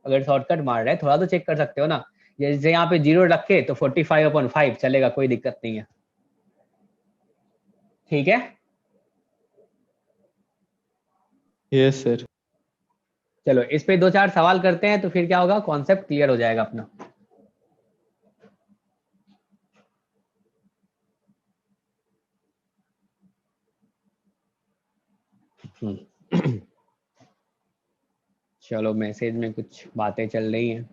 अगर शॉर्टकट मार रहे हैं थोड़ा तो चेक कर सकते हो ना। जैसे यहाँ पे 0 रखे तो 45/5 चलेगा, कोई दिक्कत नहीं है, ठीक है। Yes sir. चलो इस पे 2-4 सवाल करते हैं, तो फिर क्या होगा, कॉन्सेप्ट क्लियर हो जाएगा अपना। चलो मैसेज में कुछ बातें चल रही हैं।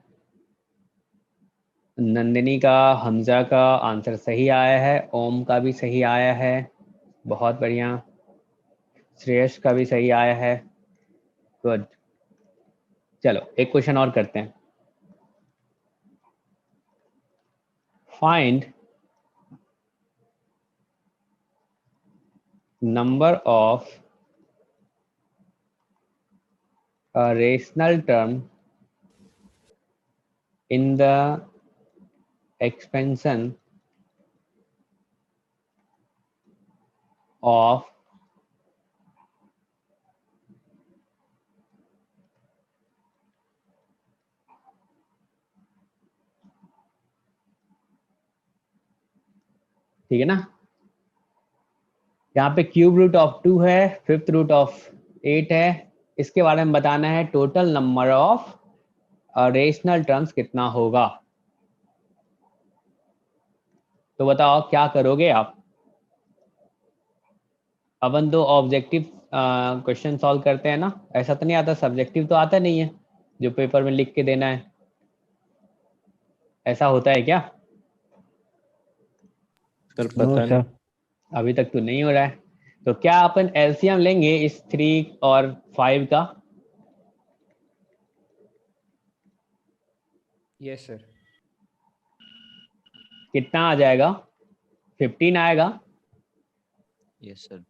नंदिनी का, हमजा का आंसर सही आया है, ओम का भी सही आया है, बहुत बढ़िया। श्रेयस का भी सही आया है, गुड। चलो एक क्वेश्चन और करते हैं। Find number of a rational term in the expansion of ठीक है ना। यहाँ पे क्यूब रूट ऑफ 2 है, फिफ्थ रूट ऑफ 8 है। इसके बारे में बताना है total number of rational terms कितना होगा। तो बताओ क्या करोगे आप। अपन तो ऑब्जेक्टिव क्वेश्चन सॉल्व करते हैं ना, ऐसा तो नहीं आता, सब्जेक्टिव तो आता नहीं है जो पेपर में लिख के देना है। ऐसा होता है क्या? सर No, पता sir. नहीं। अभी तक तो नहीं हो रहा है। तो क्या अपन एलसीएम लेंगे इस 3 और 5 का? Yes, sir. कितना आ जाएगा? 15 आएगा, यस सर।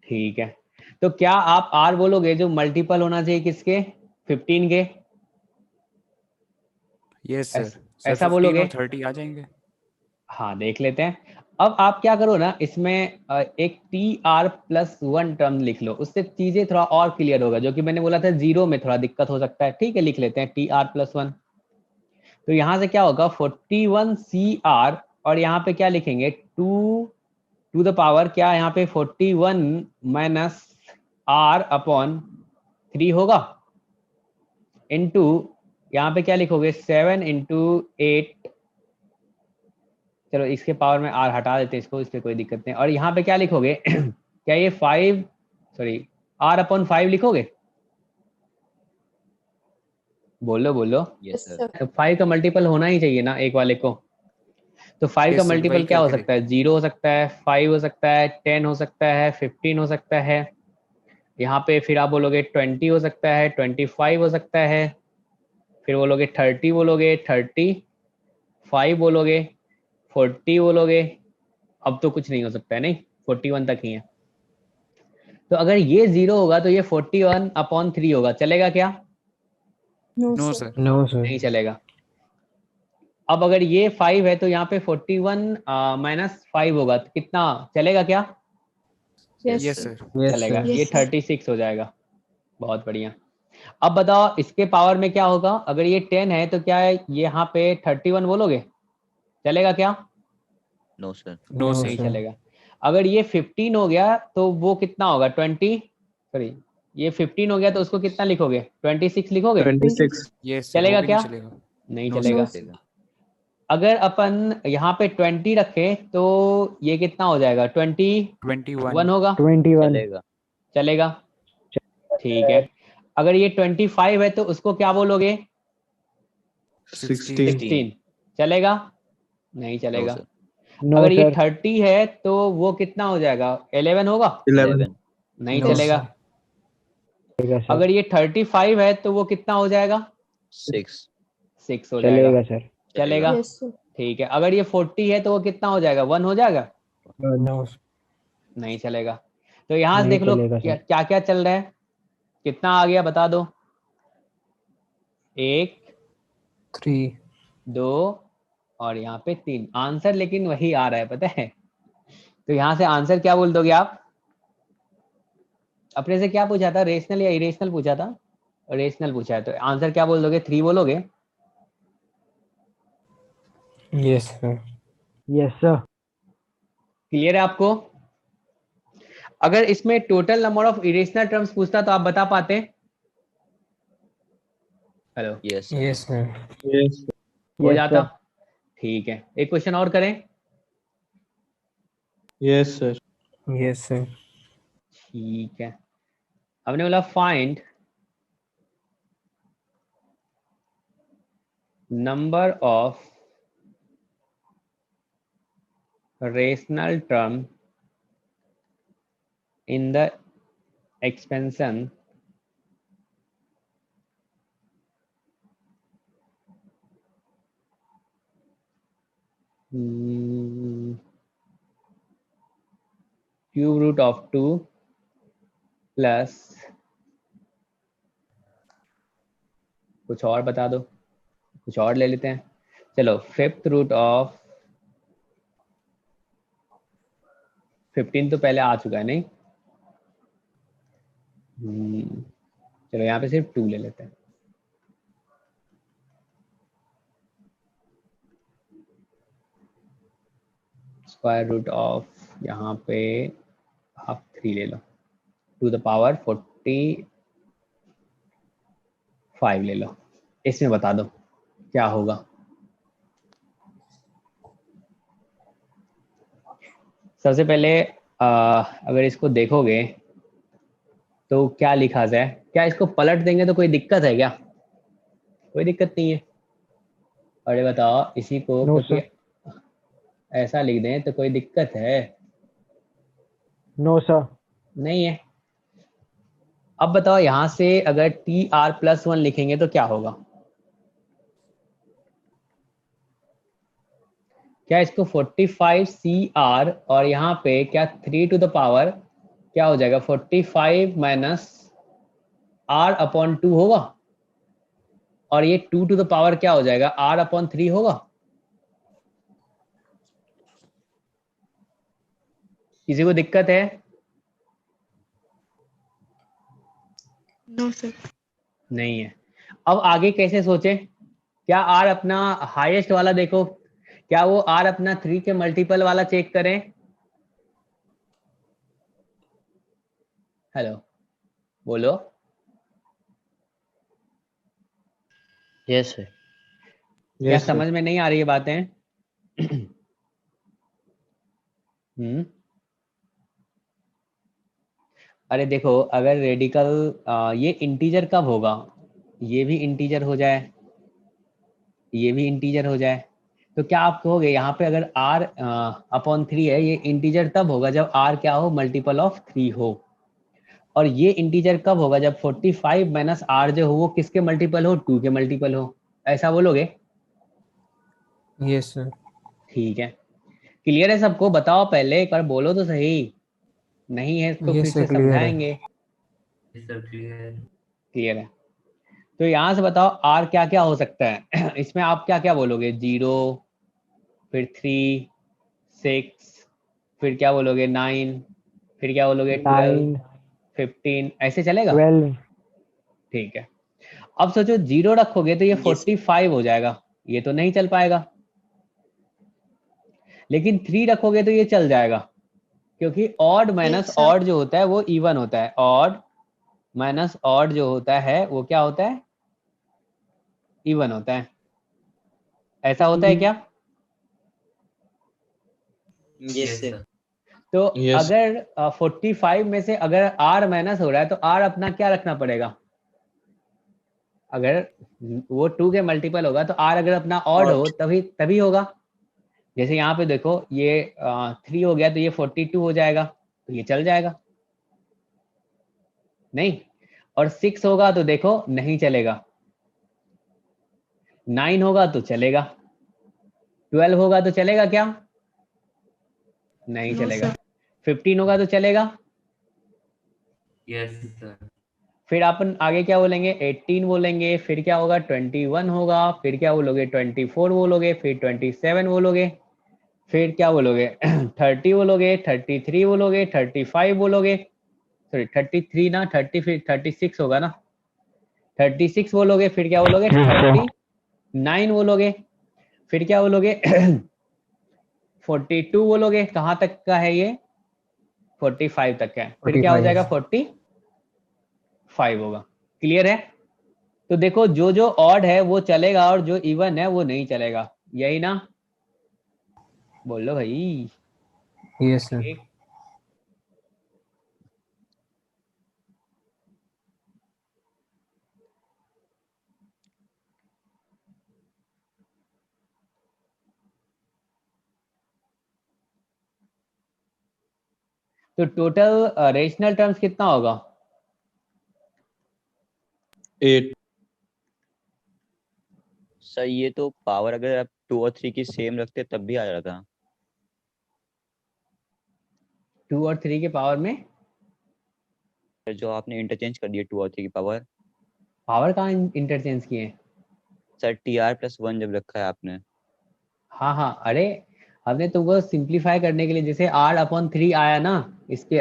ठीक है। तो क्या आप आर बोलोगे जो मल्टीपल होना चाहिए किसके, 15 के? Yes sir. सर ऐसा 15 बोलोगे? और 30 आ जाएंगे। हाँ देख लेते हैं। अब आप क्या करो ना, इसमें एक TR+1 टर्म लिख लो, उससे चीजें थोड़ा और क्लियर होगा। जो कि मैंने बोला था 0 में थोड़ा दिक्कत हो सकता है, ठीक है लिख लेते हैं TR+1। तो यहाँ से क्या होगा 41CR, और यहाँ पे क्या लिखेंगे 2 टू द पावर क्या यहाँ पे 41 - R/3 होगा, इनटू यहाँ पे क्या लिखोगे 7 × 8। चलो इसके पावर में R हटा देते हैं इसको, इस पे कोई दिक्कत नहीं। और यहाँ पे क्या लिखोगे क्या ये 5 R/5 लिखोगे? बोलो बोलो। Yes Yes, sir. sir. तो 5 का मल्टीपल होना ही चाहिए ना एक वाले को। तो 5 का Yes, sir, मल्टीपल वही क्या हो करके सकता है, 0 हो सकता है, 5 हो सकता है, 10 हो सकता है, 15 हो सकता है। यहाँ पे फिर आप बोलोगे 20 हो सकता है, 25 हो सकता है, फिर बोलोगे 30 बोलोगे, 35 बोलोगे, 40 बोलोगे। अब तो कुछ नहीं हो सकता है, नहीं 41 तक ही है। तो अगर ये 0 होगा तो ये 41/3 होगा, चलेगा क्या? No, no sir. Sir. No, sir. नहीं चलेगा। अब अगर ये 5 है तो यहाँ पे 41 - 5 होगा, तो कितना चलेगा क्या? Yes. Yes sir. Sir. Yes, चलेगा, sir. ये Yes, sir. 36 हो जाएगा, बहुत बढ़िया। अब बताओ इसके पावर में क्या होगा, अगर ये 10 है तो क्या है ये यहाँ पे 31 बोलोगे, चलेगा क्या? No sir. No No, sir. नहीं sir. चलेगा। अगर ये 15 हो गया तो वो कितना होगा 20, सॉरी ये 15 हो गया तो उसको कितना लिखोगे 26 लिखोगे, 26. यस सर, वो चलेगा भी क्या? नहीं चलेगा। नहीं No, चलेगा। sir. अगर अपन यहाँ पे 20 रखें तो ये कितना हो जाएगा 21 21। होगा, 21. चलेगा। चलेगा, ठीक है। अगर ये 25 है तो उसको क्या बोलोगे 16 16 चलेगा? नहीं No, चलेगा। sir. No, अगर ये sir. 30 है तो वो कितना हो जाएगा? 11 होगा? 11 11. नहीं No, चलेगा। चलेगा सर। अगर ये 35 है तो वो कितना हो जाएगा? 6. 6 हो जाएगा। चलेगा सर। चलेगा? Yes, sir. ठीक है। अगर ये 40 है तो वो कितना हो जाएगा? 1 हो जाएगा? No, नहीं चलेगा। तो यहाँ से नहीं देख लो चलेगा क्या सर। क्या क्या चल रहा है, कितना आ गया बता दो। 1 3 2 और यहाँ पे 3 आंसर लेकिन वही आ रहा है पता है। तो यहाँ से आंसर क्या बोल दोगे आप? अपने से क्या पूछा था, रेशनल या इरेशनल पूछा था? रेशनल पूछा है, तो आंसर क्या बोल दोगे? 3 बोलोगे? Yes, sir. Yes, sir. Clear है आपको? अगर इसमें total number of irrational terms पूछता तो आप बता पाते? Hello, Yes, sir. Yes, sir. Yes. हो Yes, जाता? sir. ठीक है, एक क्वेश्चन और करें। Yes, sir. Yes, sir. ठीक है, हमने बोला find number of rational term in the expansion cube root of 2 plus कुछ और बता दो, कुछ और ले लेते हैं। चलो, 5th रूट ऑफ 15 तो पहले आ चुका है नहीं। चलो यहाँ पे सिर्फ 2 ले लेते हैं। स्क्वायर रूट ऑफ यहाँ पे आप 3 ले लो, टू द पावर 45 ले लो। इसमें बता दो क्या होगा। सबसे पहले अगर इसको देखोगे तो क्या लिखा जाए? क्या इसको पलट देंगे तो कोई दिक्कत है क्या? कोई दिक्कत नहीं है। अरे बताओ, इसी को No, क्योंकि sir. ऐसा लिख दें तो कोई दिक्कत है? No, sir. नहीं है। अब बताओ, यहाँ से अगर TR+1 लिखेंगे तो क्या होगा? क्या इसको 45CR और यहाँ पे क्या 3 टू द पावर क्या हो जाएगा? 45 माइनस R/2 होगा, और ये 2 टू द पावर क्या हो जाएगा? R/3 होगा। किसी को दिक्कत है? No, sir. नहीं है। अब आगे कैसे सोचे? क्या R अपना हाईएस्ट वाला देखो, क्या वो R अपना 3 के मल्टीपल वाला चेक करें? हेलो, बोलो। Yes sir. क्या Yes, sir. समझ में नहीं आ रही है बातें? अरे देखो, अगर रेडिकल ये इंटीजर कब होगा? ये भी इंटीजर हो जाए, ये भी इंटीजर हो जाए, तो क्या आप कहोगे यहाँ पे अगर R/3 है, ये इंटीजर तब होगा जब R क्या हो? मल्टीपल ऑफ 3 हो। और ये इंटीजर कब होगा? जब 45 माइनस R जो हो वो किसके मल्टीपल हो? 2 के मल्टीपल हो। ऐसा बोलोगे? Yes, sir. ठीक है, क्लियर है सबको? बताओ पहले एक बार, बोलो तो सही। नहीं है तो Yes, फिर sir, से clear है। समझाएंगे। Yes, sir. Clear. क्लियर है? तो यहाँ से बताओ R क्या क्या हो सकता है? इसमें आप क्या क्या बोलोगे? 0, फिर 3, 6, फिर क्या बोलोगे? 9, फिर क्या बोलोगे? 12, 9, 15, ऐसे चलेगा? 12. ठीक है। अब सोचो 0 रखोगे तो ये Yes. 45 हो जाएगा, ये तो नहीं चल पाएगा। लेकिन 3 रखोगे तो ये चल जाएगा, क्योंकि ऑड माइनस sir. ऑड जो होता है वो इवन होता है। ऑड माइनस ऑड जो होता है वो क्या होता है? इवन होता है। ऐसा होता है क्या? Yes Yes, sir. sir. तो Yes. अगर 45 में से अगर R माइनस हो रहा है तो R अपना क्या रखना पड़ेगा? अगर वो 2 के मल्टीपल होगा तो r अगर अपना ऑड हो तभी तभी होगा। जैसे यहाँ पे देखो ये 3 हो गया तो ये 42 हो जाएगा, तो ये चल जाएगा नहीं। और 6 होगा तो देखो नहीं चलेगा, 9 होगा तो चलेगा, 12 होगा तो चलेगा क्या? नहीं No, चलेगा। sir. 15 होगा तो चलेगा। Yes sir. फिर अपन आगे क्या बोलेंगे? 18 बोलेंगे। फिर क्या होगा? 21 होगा। फिर क्या बोलोगे? 24 बोलोगे। फिर 27 बोलोगे। फिर क्या बोलोगे? 30 बोलोगे, 33 बोलोगे, 35 बोलोगे, सॉरी 33 ना, 30 फिर 36 होगा ना, 36 बोलोगे। फिर क्या बोलोगे? 39 बोलोगे। फिर क्या बोलोगे? 42 बोलोगे। कहाँ तक का है ये? 45 तक का है। फिर क्या हो 45 जाएगा? 45 होगा। क्लियर है? तो देखो जो जो ऑड है वो चलेगा और जो इवन है वो नहीं चलेगा, यही ना? बोलो भाई। Yes, sir. एक तो टोटल रेशनल टर्म्स कितना होगा? 8। सर ये तो पावर अगर आप 2 और 3 की सेम रखते तब भी आ जाता। 2 और 3 के पावर में? सर जो आपने इंटरचेंज कर दिए 2 और 3 की पावर। पावर कहाँ इंटरचेंज किए? सर TR+1 जब रखा है आपने। हाँ हाँ, अरे हमने तुमको सिंप्लीफाई करने के लिए, जैसे r/3 आया ना इसके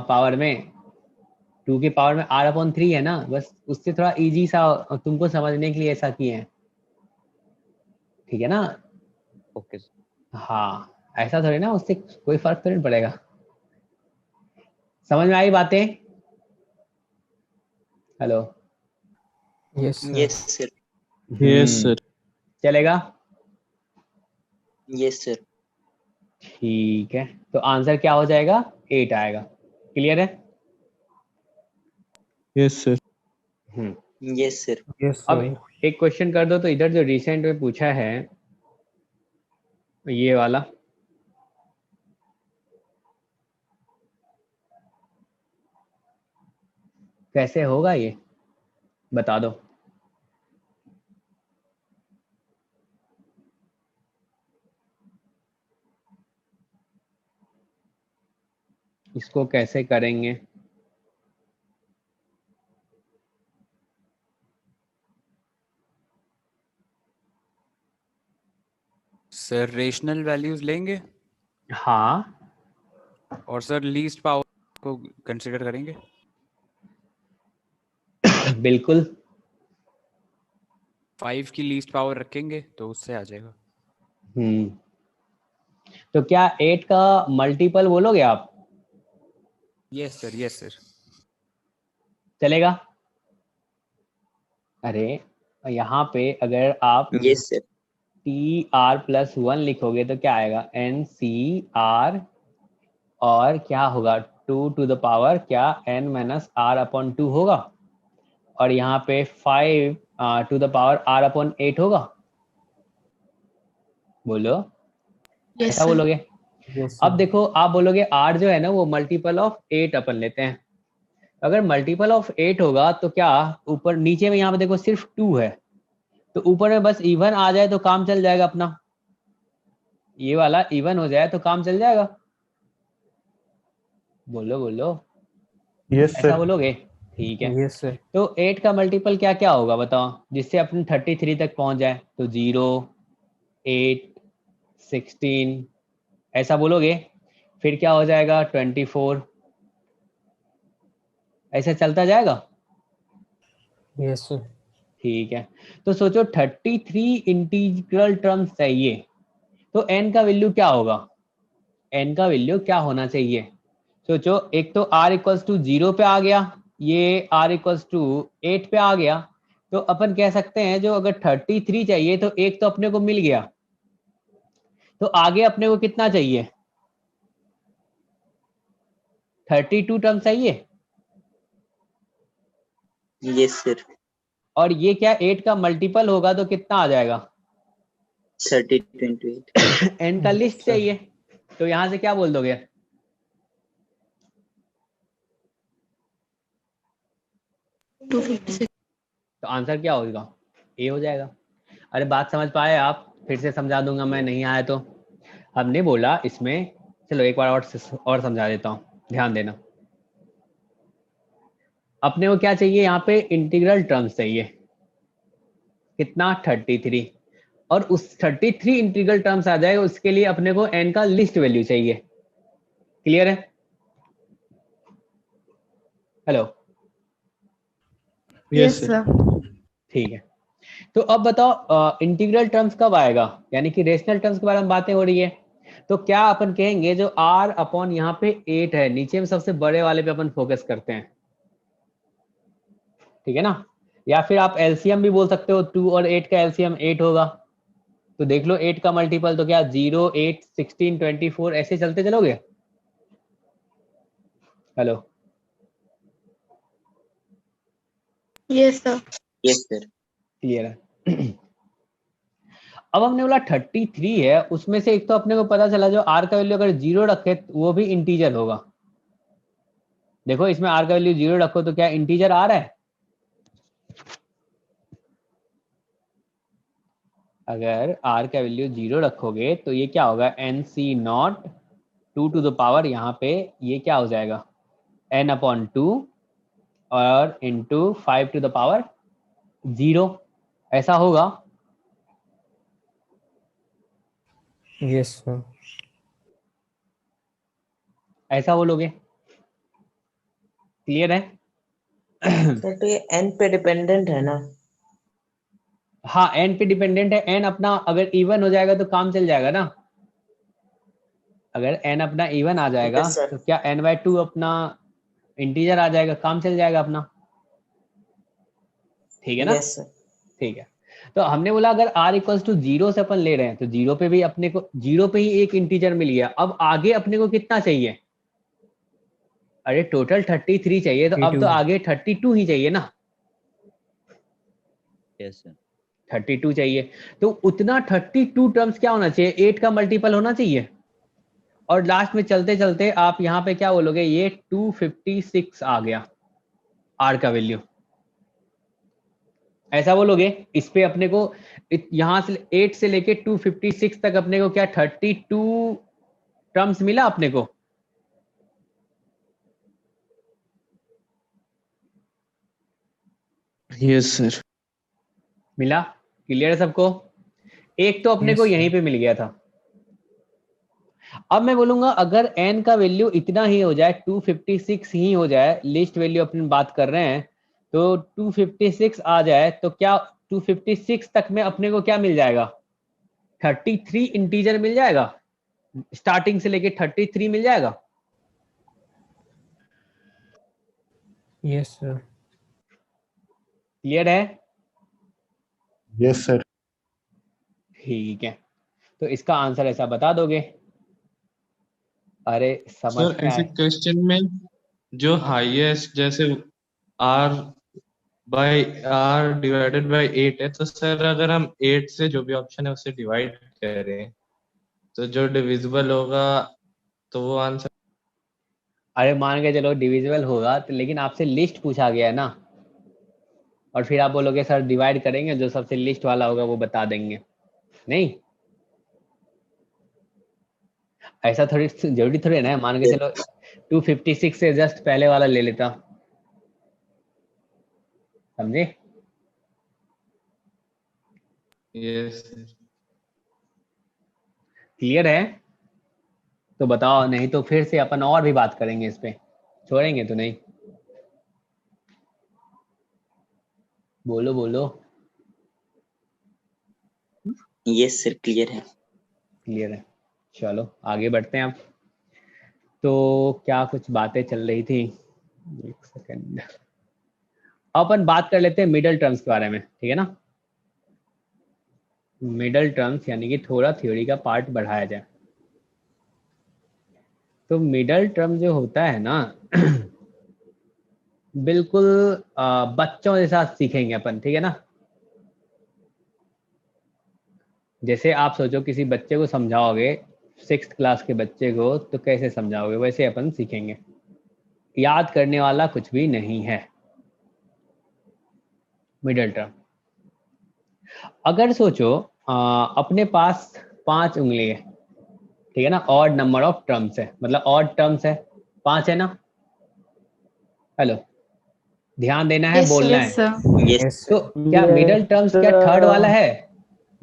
पावर में, 2 के पावर में r/3 है ना, बस उससे थोड़ा इजी सा तुमको समझने के लिए ऐसा किए हैं, ठीक है ना? Okay sir. हाँ, ऐसा थोड़ी ना, उससे कोई फर्क तो नहीं पड़ेगा। समझ में आई बातें? Hello? Yes, sir. Yes sir. Yes sir. चलेगा? Yes sir. ठीक है, तो आंसर क्या हो जाएगा? 8 आएगा। क्लियर है? Yes sir. Yes sir. Yes, अब sir. एक क्वेश्चन कर दो तो इधर जो रिसेंट में पूछा है ये वाला, कैसे होगा ये बता दो। इसको कैसे करेंगे? सर रेशनल वैल्यूज लेंगे हाँ और सर लीस्ट पावर को कंसीडर करेंगे। बिल्कुल। 5 की लीस्ट पावर रखेंगे तो उससे आ जाएगा। तो क्या 8 का मल्टीपल बोलोगे आप? Yes sir, yes sir. चलेगा? अरे यहाँ पे अगर आप यस सर। TR+1 लिखोगे तो क्या आएगा? NCR और क्या होगा? 2 टू द पावर क्या? N-R/2 होगा। और यहाँ पे 5 टू द पावर R/8 होगा। बोलो, Yes, ऐसा sir. बोलोगे? Yes, sir. अब देखो आप बोलोगे R जो है ना वो मल्टीपल ऑफ 8 अपन लेते हैं। अगर मल्टीपल ऑफ 8 होगा तो क्या ऊपर नीचे में यहाँ पे देखो सिर्फ 2 है, तो ऊपर में बस इवन आ जाए तो काम चल जाएगा अपना। ये वाला इवन हो जाए तो काम चल जाएगा। बोलो बोलो, यस ऐसा सर। बोलोगे? ठीक है। Yes, sir. तो 8 का मल्टीपल क्या क्या होगा बताओ, जिससे अपन 33 तक पहुंच जाए? तो 0, 8, 16 ऐसा बोलोगे। फिर क्या हो जाएगा? 24 ऐसा चलता जाएगा। Yes, sir. ठीक है, तो सोचो 33 इंटीग्रल टर्म्स चाहिए, तो n का वैल्यू क्या होगा? n का वैल्यू क्या होना चाहिए? सोचो, एक तो r=0 पे आ गया, ये r=8 पे आ गया, तो अपन कह सकते हैं जो अगर 33 चाहिए तो एक तो अपने को मिल गया, तो आगे अपने को कितना चाहिए? 32 टर्म चाहिए। Yes sir. और ये क्या 8 का मल्टीपल होगा तो कितना आ जाएगा? 30 28 n का लिस्ट Yes, sir. चाहिए, तो यहां से क्या बोल दोगे? Two fifty six. तो आंसर क्या होगा? ए हो जाएगा। अरे बात समझ पाए आप? फिर से समझा दूंगा मैं, नहीं आया तो। हमने बोला इसमें, चलो एक बार और समझा देता हूँ, ध्यान देना। अपने को क्या चाहिए यहाँ पे? इंटीग्रल टर्म्स चाहिए। कितना? 33। और उस 33 इंटीग्रल टर्म्स आ जाएगा, उसके लिए अपने को n का लिस्ट वैल्यू चाहिए। क्लियर है? हेलो? Yes, sir. ठीक है। तो अब बताओ इंटीग्रल टर्म्स कब आएगा, यानी कि रेशनल टर्म्स के बारे में बातें हो रही है। तो क्या अपन कहेंगे जो r अपॉन यहाँ पे 8 है, नीचे में सबसे बड़े वाले पे अपन फोकस करते हैं, ठीक है ना? या फिर आप एलसीएम भी बोल सकते हो, 2 और 8 का एलसीएम 8 होगा। तो देख लो 8 का मल्टीपल तो क्या 0, 8, 16, 24 ऐसे चलते चलोगे। Hello? Yes sir. Yes sir. Clear है? अब हमने बोला 33 है, उसमें से एक तो अपने को पता चला जो r का वैल्यू अगर 0 रखे वो भी इंटीजर होगा। देखो इसमें r का वैल्यू 0 रखो तो क्या इंटीजर आ रहा है? अगर r का वैल्यू 0 रखोगे तो ये क्या होगा? nc0 2 टू द पावर, यहाँ पे ये क्या हो जाएगा? n/2 और इंटू 5 टू द पावर 0, ऐसा होगा। Yes, sir. ऐसा बोलोगे? क्लियर है? सर तो ये एन पे डिपेंडेंट है ना? हाँ n पे डिपेंडेंट है। n अपना अगर इवन हो जाएगा तो काम चल जाएगा ना। अगर n अपना इवन आ जाएगा Yes, sir. तो क्या n/2 अपना इंटीजर आ जाएगा, काम चल जाएगा अपना। ठीक है ना? Yes sir. ठीक है। तो हमने बोला अगर r इक्वल्स टू 0 से अपन ले रहे हैं तो 0 पे भी अपने को 0 पे ही एक इंटीजर मिल गया। अब आगे अपने को कितना चाहिए? अरे टोटल 33 चाहिए, तो अब तो 32. आगे 32 ही चाहिए ना। Yes sir. 32 चाहिए, तो उतना 32 टर्म्स क्या होना चाहिए? 8 का मल्टीपल होना चाहिए। और लास्ट में चलते चलते आप यहाँ पे क्या बोलोगे? ये 256 आ गया r का वैल्यू, ऐसा बोलोगे। इस पे अपने को यहां से 8 से लेके 256 तक अपने को क्या 32 टर्म्स मिला अपने को? Yes sir. मिला? क्लियर है सबको? एक तो अपने Yes, को sir. यहीं पे मिल गया था। अब मैं बोलूंगा अगर n का वैल्यू इतना ही हो जाए, 256 ही हो जाए, लिस्ट वैल्यू अपनी बात कर रहे हैं, तो 256 आ जाए तो क्या 256 तक में अपने को क्या मिल जाएगा? 33 इंटीजर मिल जाएगा, स्टार्टिंग से लेके 33 मिल जाएगा। Yes, sir. क्लियर है? Yes sir. ठीक है, तो इसका आंसर ऐसा बता दोगे। अरे समझ सर में ऐसे आए? क्वेश्चन में जो हाईएस्ट जैसे r by r divided by 8 है, तो सर अगर हम 8 से जो भी ऑप्शन है उसे डिवाइड करें तो जो डिविजिबल होगा तो वो आंसर। अरे मान के चलो डिविजिबल होगा तो, लेकिन आपसे लिस्ट पूछा गया है ना, और फिर आप बोलोगे सर डिवाइड करेंगे, जो सबसे लिस्ट वाला होगा वो बता देंगे। नहीं, ऐसा थोड़ी जरूरी थोड़ी है ना। मान के चलो 256 से जस्ट पहले वाला ले लेता, समझे? Yes sir. क्लियर है? तो बताओ, नहीं तो फिर से अपन और भी बात करेंगे इस पे, छोड़ेंगे तो नहीं। बोलो बोलो। यस सर क्लियर है। क्लियर है? चलो आगे बढ़ते हैं अब। तो क्या कुछ बातें चल रही थी, एक सेकंड। अपन बात कर लेते हैं मिडल टर्म्स के बारे में, ठीक है ना? मिडल टर्म्स यानी कि थोड़ा थ्योरी का पार्ट बढ़ाया जाए। तो मिडल टर्म जो होता है ना बिल्कुल बच्चों के साथ सीखेंगे अपन, ठीक है ना। जैसे आप सोचो किसी बच्चे को समझाओगे, 6th क्लास के बच्चे को, तो कैसे समझाओगे, वैसे अपन सीखेंगे। याद करने वाला कुछ भी नहीं है। मिडिल टर्म, अगर सोचो अपने पास 5 उंगली है, ठीक है ना, ऑड नंबर ऑफ टर्म्स है, मतलब ऑड टर्म्स है, 5 है ना। हेलो, ध्यान देना है, Yes, sir. बोलना Yes, है। sir. यस तो क्या मिडिल टर्म्स क्या थर्ड वाला है?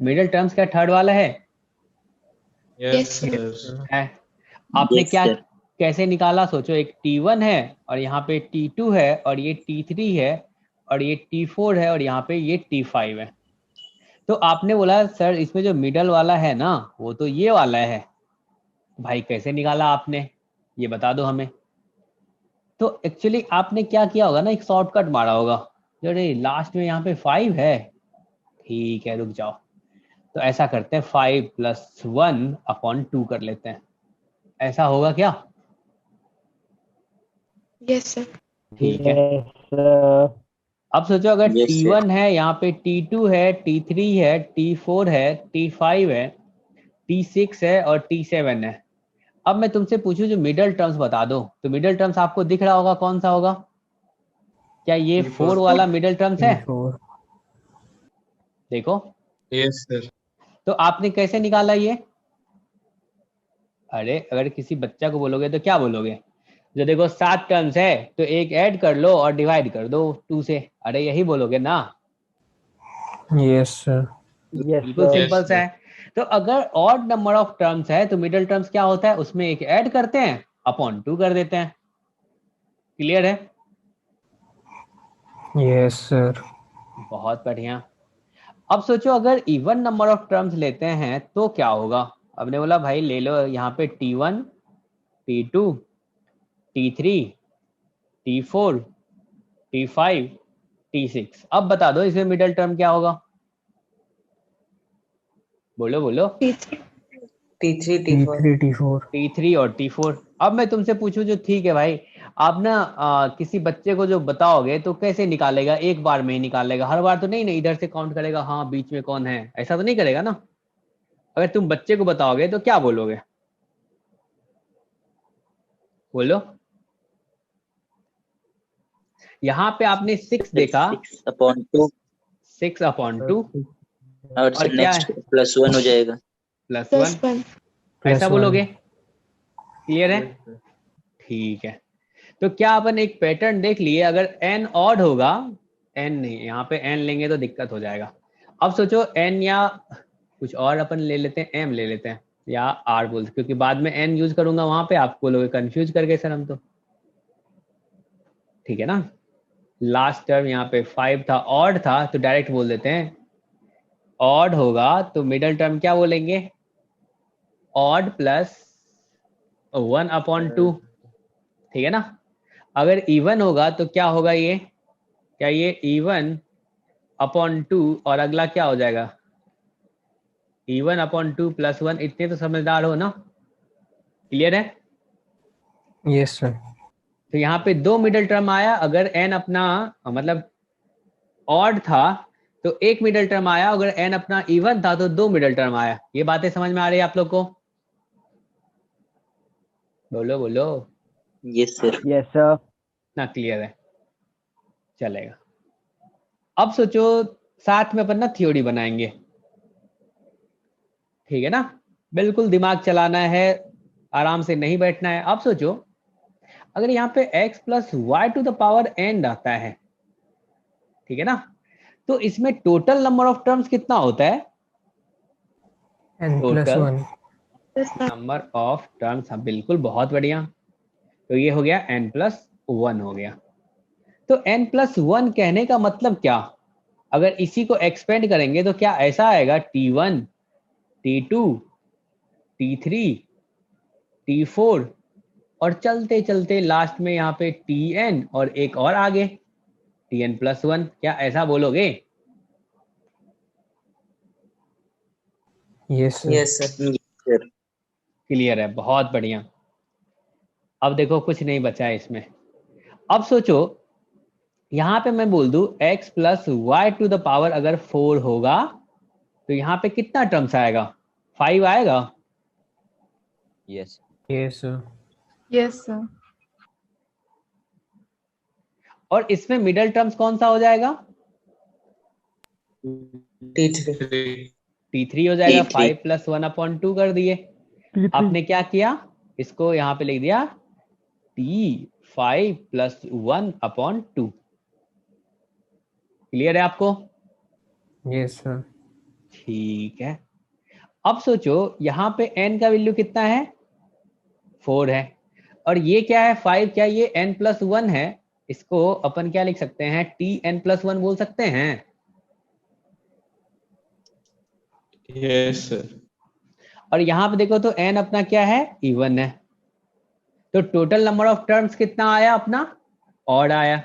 मिडिल टर्म्स क्या थर्ड वाला है? Yes Yes, sir. है। आपने यस क्या सर। कैसे निकाला? सोचो, एक T1 है और यहाँ पे T2 है और ये T3 है और ये T4 है और यहाँ पे ये T5 है। तो आपने बोला सर इसमें जो मिडल वाला है ना वो तो ये वाला है। भाई कैसे निकाला आपने, ये बता दो हमें। तो एक्चुअली आपने क्या किया होगा ना, एक शॉर्टकट मारा होगा। अरे लास्ट में यहाँ पे 5 है, ठीक है रुक जाओ, तो ऐसा करते हैं 5 + 1/2 कर लेते हैं। ऐसा होगा क्या? yes, sir. ठीक है। अब सोचो अगर यस सर। T1 है, यहाँ पे T2 है, T3 है, T4 है, T5 है, T6 है और T7 है। अब मैं तुमसे पूछूं जो मिडल टर्म्स बता दो, तो मिडल टर्म्स आपको दिख रहा होगा, कौन सा होगा? क्या ये 4 वाला मिडल टर्म्स है? T4. देखो, यस सर। तो आपने कैसे निकाला ये? अरे अगर किसी बच्चा को बोलोगे तो क्या बोलोगे? जो देखो 7 टर्म्स है तो एक ऐड कर लो और डिवाइड कर दो 2 से, अरे यही बोलोगे ना। Yes, sir. बिल्कुल Yes, सिंपल सा sir. है। तो अगर ऑड नंबर ऑफ टर्म्स है तो मिडिल टर्म्स क्या होता है, उसमें एक ऐड करते हैं अपॉन 2 कर देते हैं। क्लियर है? Yes, sir. बहुत बढ़िया। अब सोचो अगर इवन नंबर ऑफ टर्म्स लेते हैं तो क्या होगा? हमने बोला भाई ले लो यहाँ पे T1, T2, T3, T4, T5, T6। अब बता दो इसमें मिडिल टर्म क्या होगा? बोलो बोलो। T3. T3, T4. T3, T4. T3 और T4। अब मैं तुमसे पूछूं, जो ठीक है भाई, आप ना किसी बच्चे को जो बताओगे तो कैसे निकालेगा? एक बार में ही निकालेगा, हर बार तो नहीं ना, इधर से काउंट करेगा, हाँ बीच में कौन है, ऐसा तो नहीं करेगा ना। अगर तुम बच्चे को बताओगे तो क्या बोलोगे? बोलो। यहाँ पे आपने 6 देखा, 6/2 6/2 और और क्या नेक्स्ट है? +1 हो जाएगा। +1, +1. ऐसा +1. बोलोगे? क्लियर है? ठीक है। तो क्या अपन एक पैटर्न देख लिए, अगर n ऑड होगा, n नहीं, यहाँ पे n लेंगे तो दिक्कत हो जाएगा। अब सोचो n या कुछ और अपन ले लेते हैं, m ले लेते हैं या r बोलते, क्योंकि बाद में n यूज करूंगा वहां पे, आप बोलोगे कंफ्यूज कर गए सर हम तो। ठीक है ना। लास्ट टर्म यहाँ पे 5 था, ऑड था, तो डायरेक्ट बोल देते हैं ऑड होगा तो मिडल टर्म क्या बोलेंगे? ऑड + 1/2। ठीक है ना। अगर इवन होगा तो क्या होगा ये? क्या ये इवन/2 और अगला क्या हो जाएगा? इवन/2 + 1। इतने तो समझदार हो ना? क्लियर है? Yes, sir. तो यहाँ पे 2 मिडल टर्म आया, अगर n अपना मतलब ऑड था तो एक मिडल टर्म आया, अगर n अपना इवन था तो 2 मिडल टर्म आया। ये बातें समझ में आ रही है आप लोग को? बोलो बोलो। Yes sir. Yes sir. ना क्लियर है? चलेगा। अब सोचो साथ में अपन ना थ्योरी बनाएंगे, ठीक है ना। बिल्कुल दिमाग चलाना है, आराम से नहीं बैठना है। अब सोचो अगर यहाँ पे x + y⁴ आता है, ठीक है ना, तो इसमें टोटल नंबर ऑफ टर्म्स कितना होता है? Total n+1. Number of terms, हाँ बिल्कुल, बहुत बढ़िया। तो ये हो गया n+1 हो गया। तो n+1 कहने का मतलब क्या? अगर इसी को एक्सपेंड करेंगे तो क्या ऐसा आएगा? T1, T2, T3, T4 और चलते चलते लास्ट में यहाँ पे Tn और एक और आगे Tn+1। क्या ऐसा बोलोगे? Yes, sir. Yes, sir. Sir. Clear है? बहुत बढ़िया। अब देखो कुछ नहीं बचा है इसमें। अब सोचो यहाँ पे मैं बोल दूं x plus y to the power अगर 4 होगा तो यहाँ पे कितना टर्म्स आएगा? 5 आएगा। Yes Yes, sir. Yes, sir. और इसमें मिडल टर्म्स कौन सा हो जाएगा? T3. t3 हो जाएगा। T3. 5 प्लस 1/2 कर दिए। आपने क्या किया, इसको यहाँ पे लिख दिया t5 प्लस 1/2। क्लियर है आपको? Yes, sir. ठीक है। अब सोचो यहाँ पे n का वैल्यू कितना है? 4 है। और ये क्या है? 5। क्या ये n प्लस 1 है? इसको अपन क्या लिख सकते हैं? tn प्लस 1 बोल सकते हैं। Yes sir. और यहाँ पे देखो तो n अपना क्या है? इवन है। तो टोटल नंबर ऑफ टर्म्स कितना आया अपना? ऑड आया।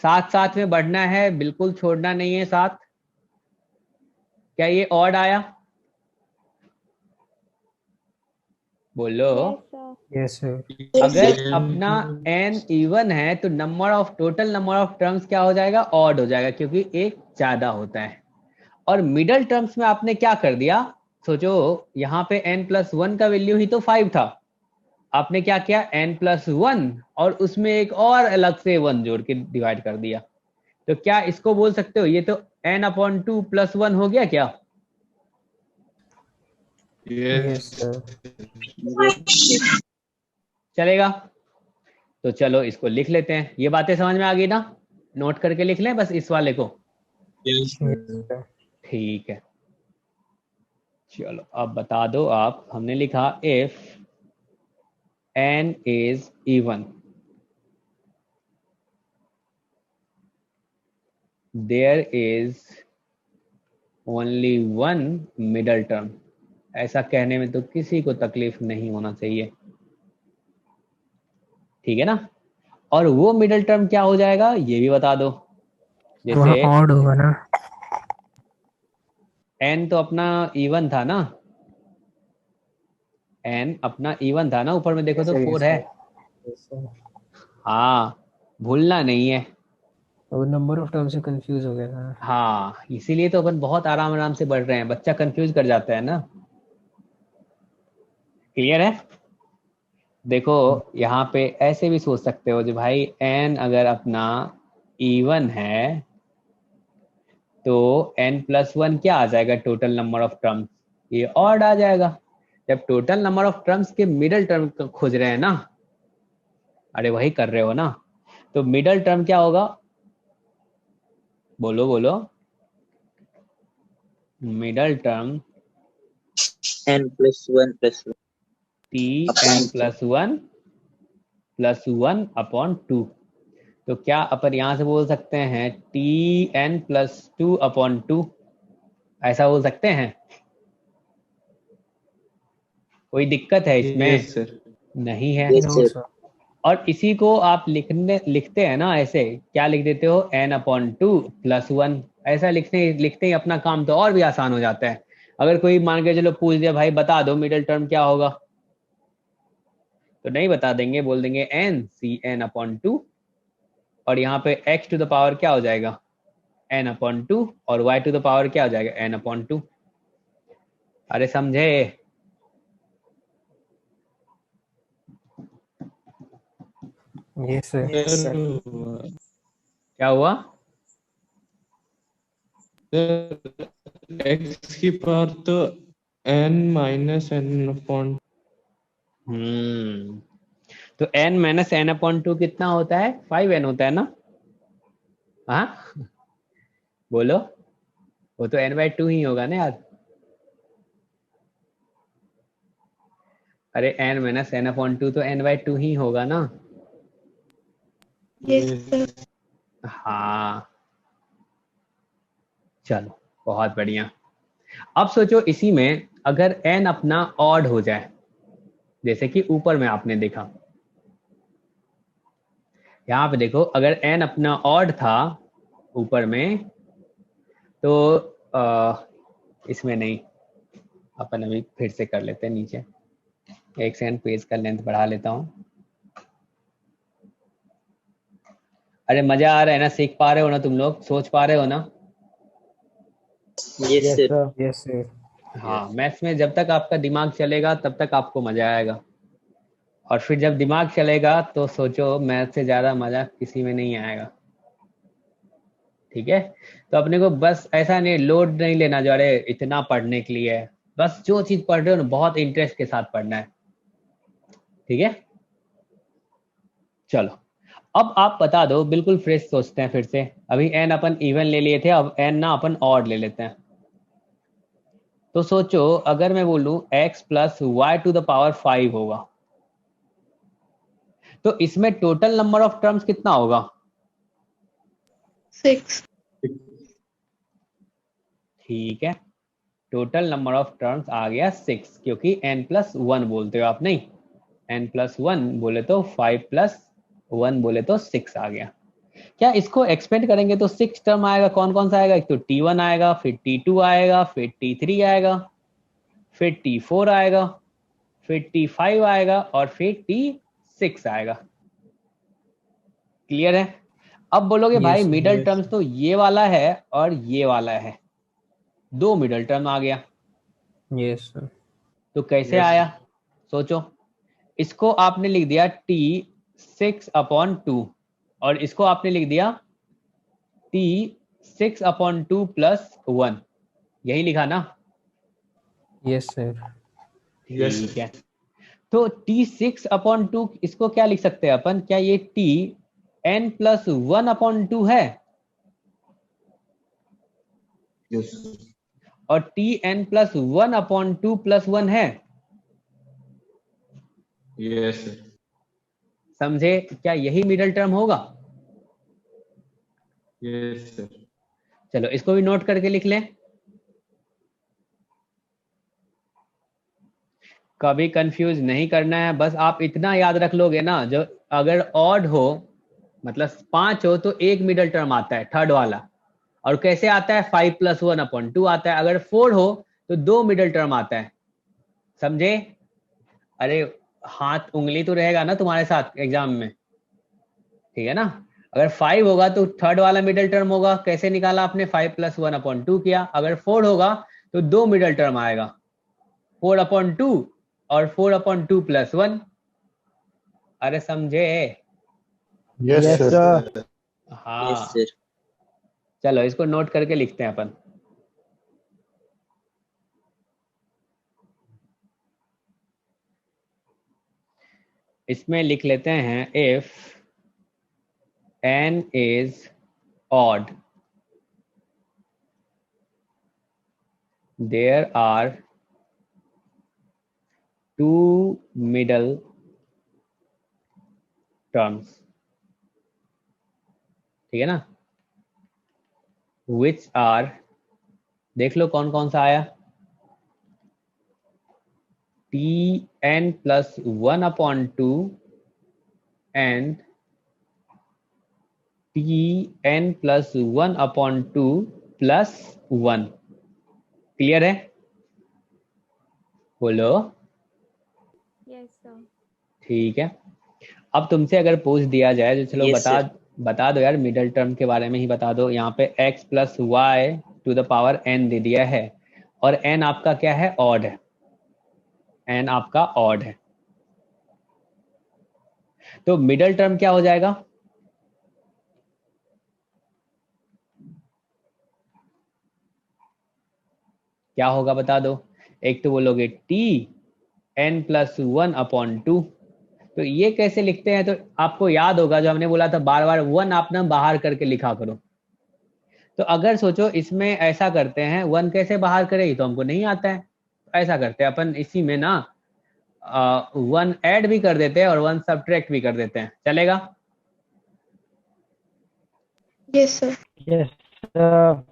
साथ साथ में बढ़ना है, बिल्कुल छोड़ना नहीं है साथ। क्या ये ऑड आया? बोलो। Yes, sir. अगर अपना n इवन है तो टोटल नंबर ऑफ टर्म्स क्या हो जाएगा? ऑड हो जाएगा, क्योंकि एक ज्यादा होता है। और मिडल टर्म्स में आपने क्या कर दिया? सोचो यहाँ पे n प्लस 1 का वैल्यू ही तो 5 था। आपने क्या किया? n प्लस 1 और उसमें एक और अलग से 1 जोड़ के डिवाइड कर दिया। तो क्या इसको बोल सकते हो ये तो n/2 प्लस 1 हो गया क्या? Yes, sir. चलेगा? तो चलो इसको लिख लेते हैं। ये बातें समझ में आ गई ना? नोट करके लिख लें बस इस वाले को। Yes, sir. ठीक है, चलो अब बता दो आप। हमने लिखा if n is even there is only one middle term. ऐसा कहने में तो किसी को तकलीफ नहीं होना चाहिए, ठीक है ना? और वो मिडल टर्म क्या हो जाएगा ये भी बता दो। वहाँ जैसे odd होगा ना? n तो अपना इवन था ना, n अपना इवन था ना, ऊपर में देखो तो 4 है। Yes, sir. हाँ, भूलना नहीं है। वो नंबर ऑफ टर्म से कंफ्यूज हो गया था। हाँ, इसीलिए तो अपन बहुत आराम आराम से बढ़ रहे हैं, बच्चा कंफ्यूज कर जाता है ना। क्लियर है? देखो यहाँ पे ऐसे भी सोच सकते हो जो भाई n अगर अपना इवन है तो n प्लस 1 क्या आ जाएगा? Total number of terms. ये ऑड आ जाएगा। जब टोटल नंबर ऑफ टर्म्स के मिडल टर्म खोज रहे हैं ना, अरे वही कर रहे हो ना, तो मिडल टर्म क्या होगा? बोलो बोलो। Middle term n plus 1 plus 1 tn plus 1/2। तो क्या अपन यहाँ से बोल सकते हैं tn प्लस 2/2? ऐसा बोल सकते हैं? कोई दिक्कत है इसमें? Yes sir. नहीं है। Yes, No, sir. sir. और इसी को आप लिखते हैं ना, ऐसे क्या लिख देते हो? n/2 plus 1। ऐसा लिखते ही अपना काम तो और भी आसान हो जाता है। अगर कोई मान के चलो पूछ दिया भाई बता दो मिडल टर्म क्या होगा, तो नहीं बता देंगे, बोल देंगे n/2 और यहाँ पे x टू द पावर क्या हो जाएगा? n/2 और y टू द पावर क्या हो जाएगा? n/2। अरे समझे? Yes, sir. Yes, sir. क्या हुआ? x की पावर तो n माइनस n/2। तो n माइनस n/2 कितना होता है? 5n होता है ना? हाँ बोलो, वो तो n/2 ही होगा ना यार। अरे n माइनस n/2 तो n/2 ही होगा ना। Yes, sir. हाँ, चलो बहुत बढ़िया। अब सोचो इसी में अगर n अपना ऑड हो जाए, जैसे कि ऊपर में आपने देखा, यहाँ पे देखो अगर n अपना ऑड था ऊपर में, तो इसमें नहीं, अपन अभी फिर से कर लेते हैं नीचे। एक सेकंड, पेज का लेंथ बढ़ा लेता हूँ। अरे मजा आ रहा है ना, सीख पा रहे हो ना तुम लोग, सोच पा रहे हो ना? Yes sir. Yes sir. हाँ, मैथ्स में जब तक आपका दिमाग चलेगा तब तक आपको मजा आएगा, और फिर जब दिमाग चलेगा तो सोचो मैथ से ज्यादा मजा किसी में नहीं आएगा। ठीक है, तो अपने को बस ऐसा नहीं, लोड नहीं लेना जो अरे इतना पढ़ने के लिए है, बस जो चीज पढ़ रहे हो ना बहुत इंटरेस्ट के साथ पढ़ना है। ठीक है, चलो अब आप बता दो, बिल्कुल फ्रेश सोचते हैं फिर से। अभी n अपन इवन ले लिए थे, अब n ना अपन ऑड ले लेते हैं। तो सोचो अगर मैं बोलूं x plus y to the power 5 होगा, तो इसमें टोटल नंबर ऑफ टर्म्स कितना होगा? 6. ठीक है, टोटल नंबर ऑफ टर्म्स आ गया 6, क्योंकि n प्लस 1 बोलते हो आप, नहीं n प्लस 1 बोले तो 5 प्लस 1 बोले तो 6 आ गया। क्या इसको एक्सपेंड करेंगे तो 6 टर्म आएगा, कौन कौन सा आएगा? एक तो t1 आएगा, फिर t2 आएगा, फिर t3 आएगा, फिर t4 आएगा, फिर t5 आएगा, और फिर t6 आएगा। क्लियर है? अब बोलोगे भाई मिडल टर्म्स तो ये वाला है और ये वाला है, दो मिडल टर्म आ गया। Yes sir. तो कैसे आया? सोचो, इसको आपने लिख दिया t6/2 और इसको आपने लिख दिया t6/2 प्लस 1, यही लिखा ना? Yes sir. ठीक है, तो t6/2 इसको क्या लिख सकते हैं अपन? क्या ये tn प्लस 1/2 है? और tn प्लस 1/2 प्लस 1 है? यस समझे? क्या यही मिडल टर्म होगा? Yes sir. चलो इसको भी नोट करके लिख लें। कभी कंफ्यूज नहीं करना है, बस आप इतना याद रख लोगे ना, जो अगर ऑड हो मतलब 5 हो तो एक मिडल टर्म आता है, थर्ड वाला, और कैसे आता है? 5 प्लस 1/2 आता है। अगर 4 हो तो दो मिडल टर्म आता है। समझे? अरे हाथ उंगली तो रहेगा ना तुम्हारे साथ एग्जाम में, ठीक है ना? अगर 5 होगा तो थर्ड वाला मिडल टर्म होगा, कैसे निकाला आपने? 5 प्लस 1/2 किया। अगर 4 होगा तो दो मिडल टर्म आएगा, 4/2 और 4/2 प्लस 1। अरे समझे? Yes sir. हाँ यस सर। चलो इसको नोट करके लिखते हैं अपन। इसमें लिख लेते हैं if n is odd there are two middle terms, ठीक है ना? which are, देख लो कौन कौन सा आया, tn plus 1/2 and tn plus 1/2 plus 1। Clear है? बोलो। Yes sir. ठीक है, अब तुमसे अगर पूछ दिया जाए तो चलो Yes, बता दो यार, मिडल टर्म के बारे में ही बता दो। यहाँ पे x plus y to the power n दे दिया है, और n आपका क्या है? ऑड है, n आपका ऑड है। तो मिडल टर्म क्या हो जाएगा? क्या होगा बता दो। एक तो बोलोगे tn प्लस 1/2, तो ये कैसे लिखते हैं? तो आपको याद होगा जो हमने बोला था, बार बार 1 आप ना बाहर करके लिखा करो। तो अगर सोचो इसमें ऐसा करते हैं, 1 कैसे बाहर करेगी तो हमको नहीं आता है, तो ऐसा करते हैं अपन, इसी में ना 1 ऐड भी कर देते हैं और 1 सब्ट्रैक्ट भी कर देते हैं, चलेगा? Yes, sir. Yes sir.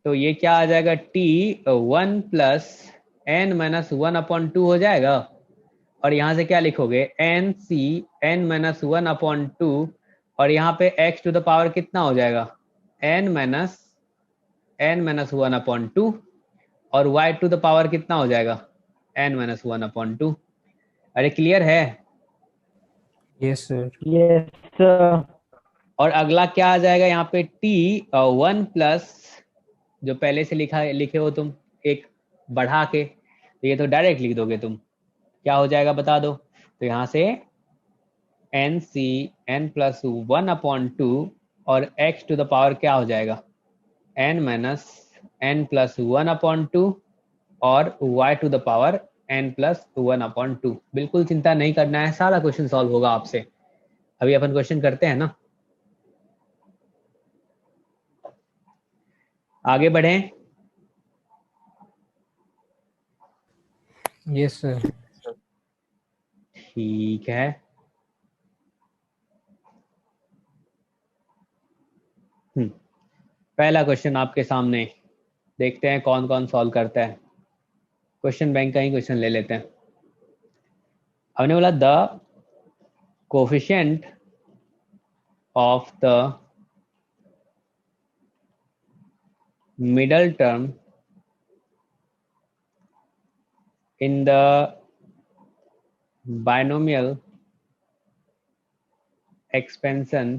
तो ये क्या आ जाएगा? t1 प्लस n माइनस 1/2 हो जाएगा, और यहाँ से क्या लिखोगे? nc n माइनस 1/2, और यहाँ पे x टू द पावर कितना हो जाएगा? n माइनस 1/2, और y टू द पावर कितना हो जाएगा? n minus 1/2। अरे क्लियर है? Yes sir. Yes sir. और अगला क्या आ जाएगा यहाँ पे t 1 प्लस जो पहले से लिखे हो तुम एक बढ़ा के, तो ये तो डायरेक्ट लिख दोगे तुम, क्या हो जाएगा बता दो। तो यहाँ से n प्लस 1/2 और x टू द पावर क्या हो जाएगा n माइनस n प्लस 1/2 और y to the power n plus 1/2। बिल्कुल चिंता नहीं करना है, सारा क्वेश्चन सॉल्व होगा आपसे। अभी अपन क्वेश्चन करते हैं ना, आगे बढ़ें। Yes sir. ठीक है, पहला क्वेश्चन आपके सामने, देखते हैं कौन कौन सॉल्व करता है। क्वेश्चन बैंक का ही क्वेश्चन ले लेते हैं। हमने बोला the coefficient of the middle term in the binomial expansion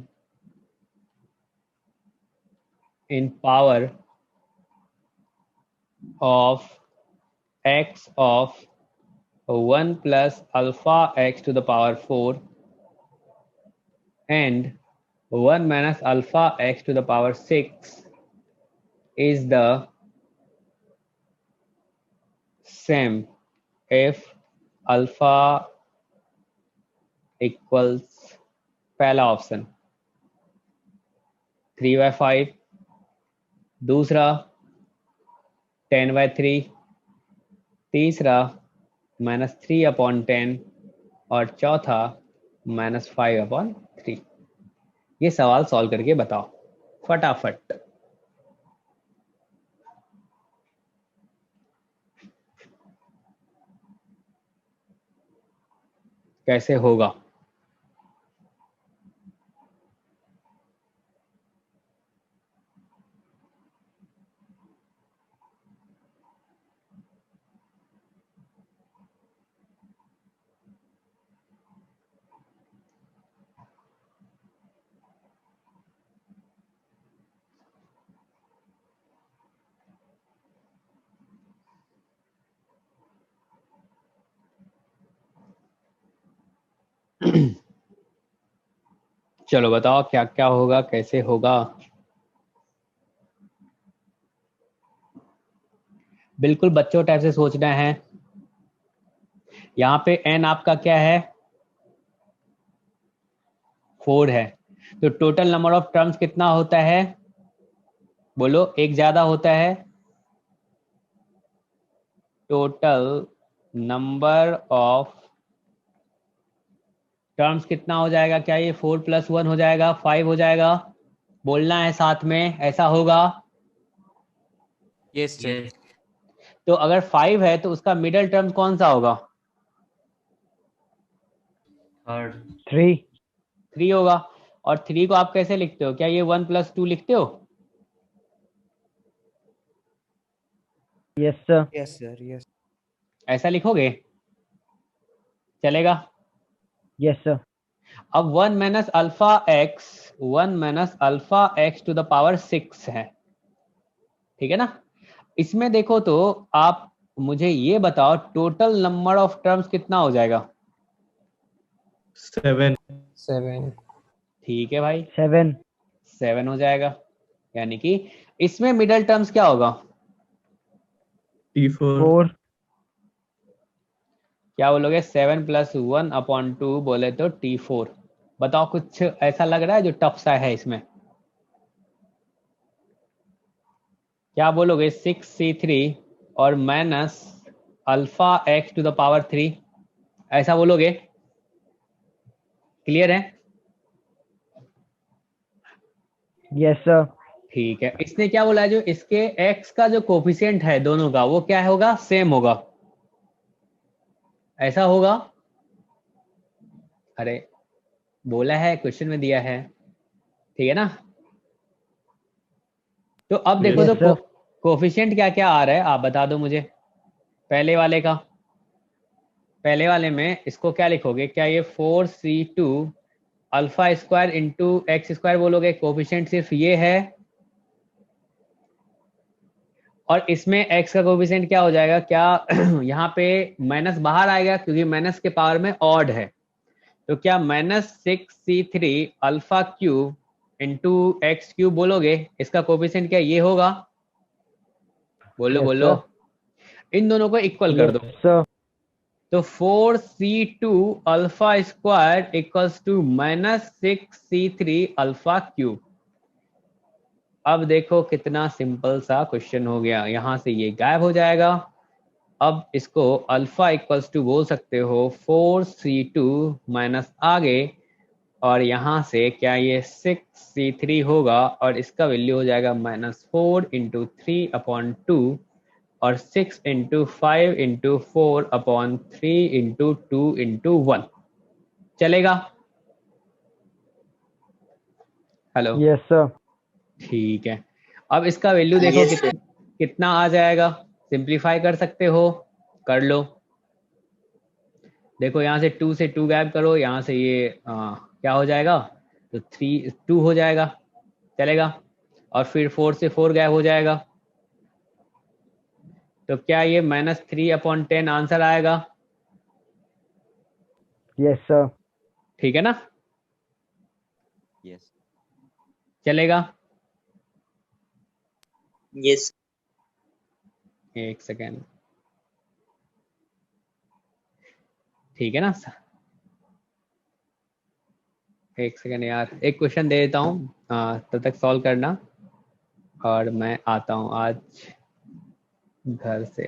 in power of x of 1 plus alpha x to the power 4 and 1 minus alpha x to the power 6 is the same if alpha equals, पहला option 3/5, दूसरा 10/3, तीसरा -3/10 और चौथा -5/3। ये सवाल solve करके बताओ फटाफट। कैसे होगा? चलो बताओ क्या क्या होगा, कैसे होगा। बिल्कुल बच्चों टाइप से सोचना है। यहाँ पे n आपका क्या है 4 है, तो टोटल नंबर ऑफ टर्म्स कितना होता है बोलो, एक ज्यादा होता है। टोटल नंबर ऑफ टर्म्स कितना हो जाएगा, क्या ये 4 + 1 हो जाएगा, 5 हो जाएगा, बोलना है साथ में, ऐसा होगा। Yes sir. तो अगर 5 है तो उसका मिडिल टर्म कौन सा होगा? थर्ड 3 होगा। और 3 को आप कैसे लिखते हो, क्या ये 1 + 2 लिखते हो? Yes sir. Yes sir yes. ऐसा लिखोगे चलेगा? Yes sir. अब 1 minus alpha x to the power 6 है, ठीक है ना। इसमें देखो तो आप मुझे ये बताओ टोटल नंबर ऑफ टर्म्स कितना हो जाएगा? 7। ठीक है भाई, 7 हो जाएगा। यानी कि इसमें मिडिल टर्म्स क्या होगा? T4। 4 क्या बोलोगे? 7 + 1/2 बोले तो T4। बताओ कुछ ऐसा लग रहा है जो टफ सा है इसमें? क्या बोलोगे? 6C3 और minus alpha x to the power 3, ऐसा बोलोगे? क्लियर है? Yes sir. ठीक है, इसने क्या बोला है जो इसके x का जो कोफिशिएंट है दोनों का वो क्या होगा? सेम होगा, ऐसा होगा। अरे बोला है, क्वेश्चन में दिया है, ठीक है ना। तो अब देखो Yes, तो sir. कोफिशिएंट क्या क्या आ रहा है आप बता दो मुझे। पहले वाले का, पहले वाले में इसको क्या लिखोगे? क्या ये 4C2 alpha square into x square बोलोगे, कोफिशिएंट सिर्फ ये है, और इसमें x का कोफिशिएंट क्या हो जाएगा, क्या यहाँ पे माइनस बाहर आएगा क्योंकि माइनस के पावर में ऑड है, तो क्या -6c3 alpha cube into x cube बोलोगे, इसका कोफिशिएंट क्या ये होगा, बोलो Yes, बोलो, sir. इन दोनों को इक्वल कर Yes, दो, sir. तो 4c2 alpha square equals to -6c3 alpha cube. अब देखो कितना सिंपल सा क्वेश्चन हो गया, यहां से ये गायब हो जाएगा। अब इसको अल्फा इक्वल्स टू बोल सकते हो 4c2 माइनस आगे, और यहाँ से क्या ये 6c3 होगा, और इसका वैल्यू हो जाएगा -4 इंटू 3/2, और 6 इंटू 5 इंटू 4/3 इंटू 2 इंटू 1। चलेगा? हेलो? Yes, sir. ठीक है, अब इसका वैल्यू देखो Yes, sir. कितना आ जाएगा, सिंप्लीफाई कर सकते हो, कर लो। देखो यहाँ से 2 से 2 गायब करो, यहाँ से ये क्या हो जाएगा, तो 2 हो जाएगा, चलेगा, और फिर 4 से 4 गायब हो जाएगा, तो क्या ये -3/10 आंसर आएगा? Yes, sir. ठीक है ना, यस चलेगा? Yes. एक सेकेंड, ठीक है ना, एक सेकेंड यार, एक क्वेश्चन दे देता हूँ, तब तक सॉल्व करना, और मैं आता हूँ आज घर से।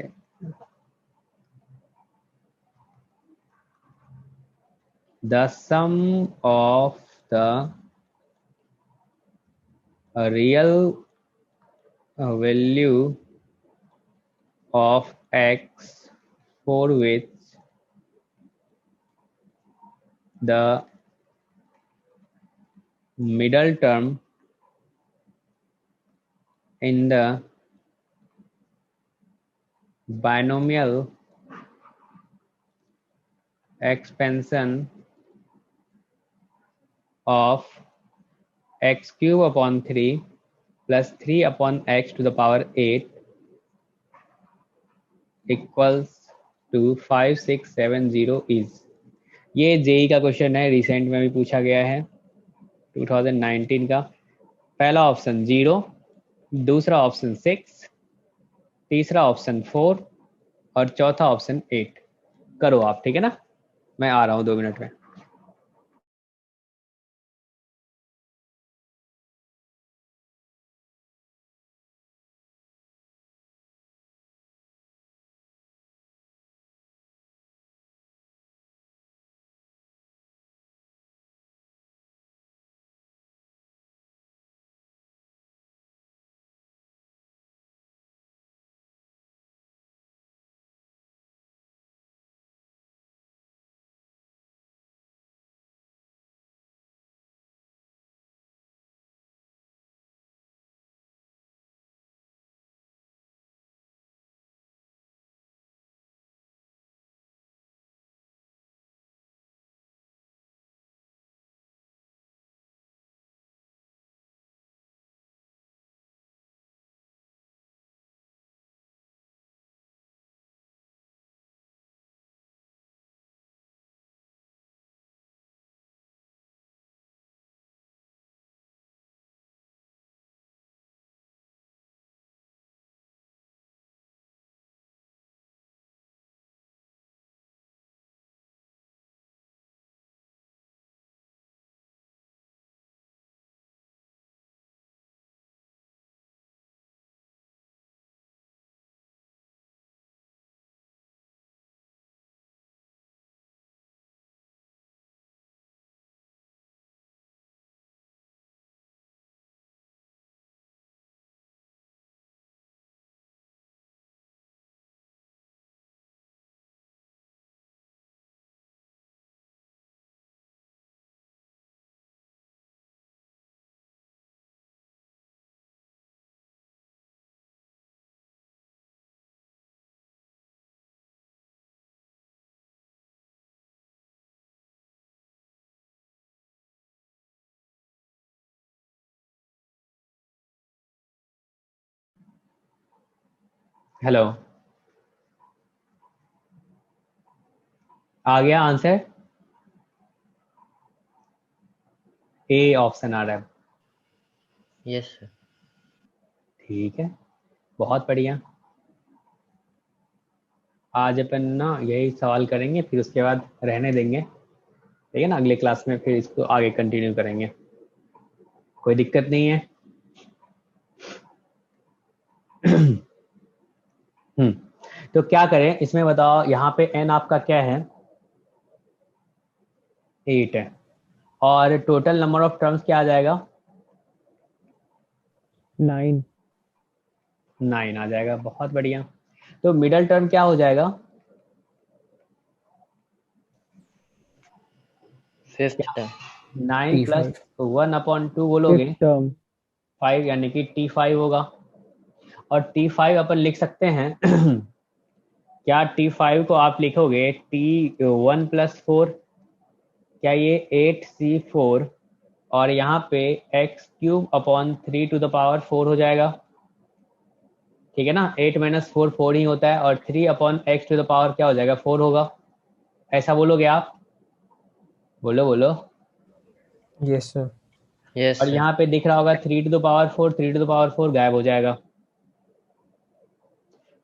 The sum of the real value of x for which the middle term in the binomial expansion of x cube upon 3 plus 3 upon x to the power 8 equals to 5670 is। ये JEE का question है, recent में भी पूछा गया है 2019 का। पहला ऑप्शन 0, दूसरा ऑप्शन 6, तीसरा ऑप्शन 4, और चौथा ऑप्शन 8। करो आप, ठीक है ना, मैं आ रहा हूँ 2 मिनट में। हेलो, आ गया आंसर? ए ऑप्शन आ रहा है। Yes sir. ठीक है, बहुत बढ़िया। आज अपन ना यही सवाल करेंगे, फिर उसके बाद रहने देंगे, ठीक है ना। अगले क्लास में फिर इसको आगे कंटिन्यू करेंगे, कोई दिक्कत नहीं है। तो क्या करें इसमें बताओ, यहाँ पे n आपका क्या है? 8 है, और टोटल नंबर ऑफ टर्म्स क्या आ जाएगा? 9। 9 आ जाएगा, बहुत बढ़िया। तो मिडल टर्म क्या हो जाएगा? 5th है। 9 प्लस 1/2 बोलोगे, 5th टर्म। 5 यानी कि T5 होगा। और T5 अपन लिख सकते हैं क्या T5 को आप लिखोगे T1 + 4? क्या ये 8C4 और यहाँ पे x³/3⁴ हो जाएगा, ठीक है ना। 8 - 4 4 ही होता है, और 3/x⁴ क्या हो जाएगा? 4 होगा। ऐसा बोलोगे आप? बोलो बोलो। Yes sir. यस और सर। यहाँ पे दिख रहा होगा 3⁴ 3⁴ गायब हो जाएगा।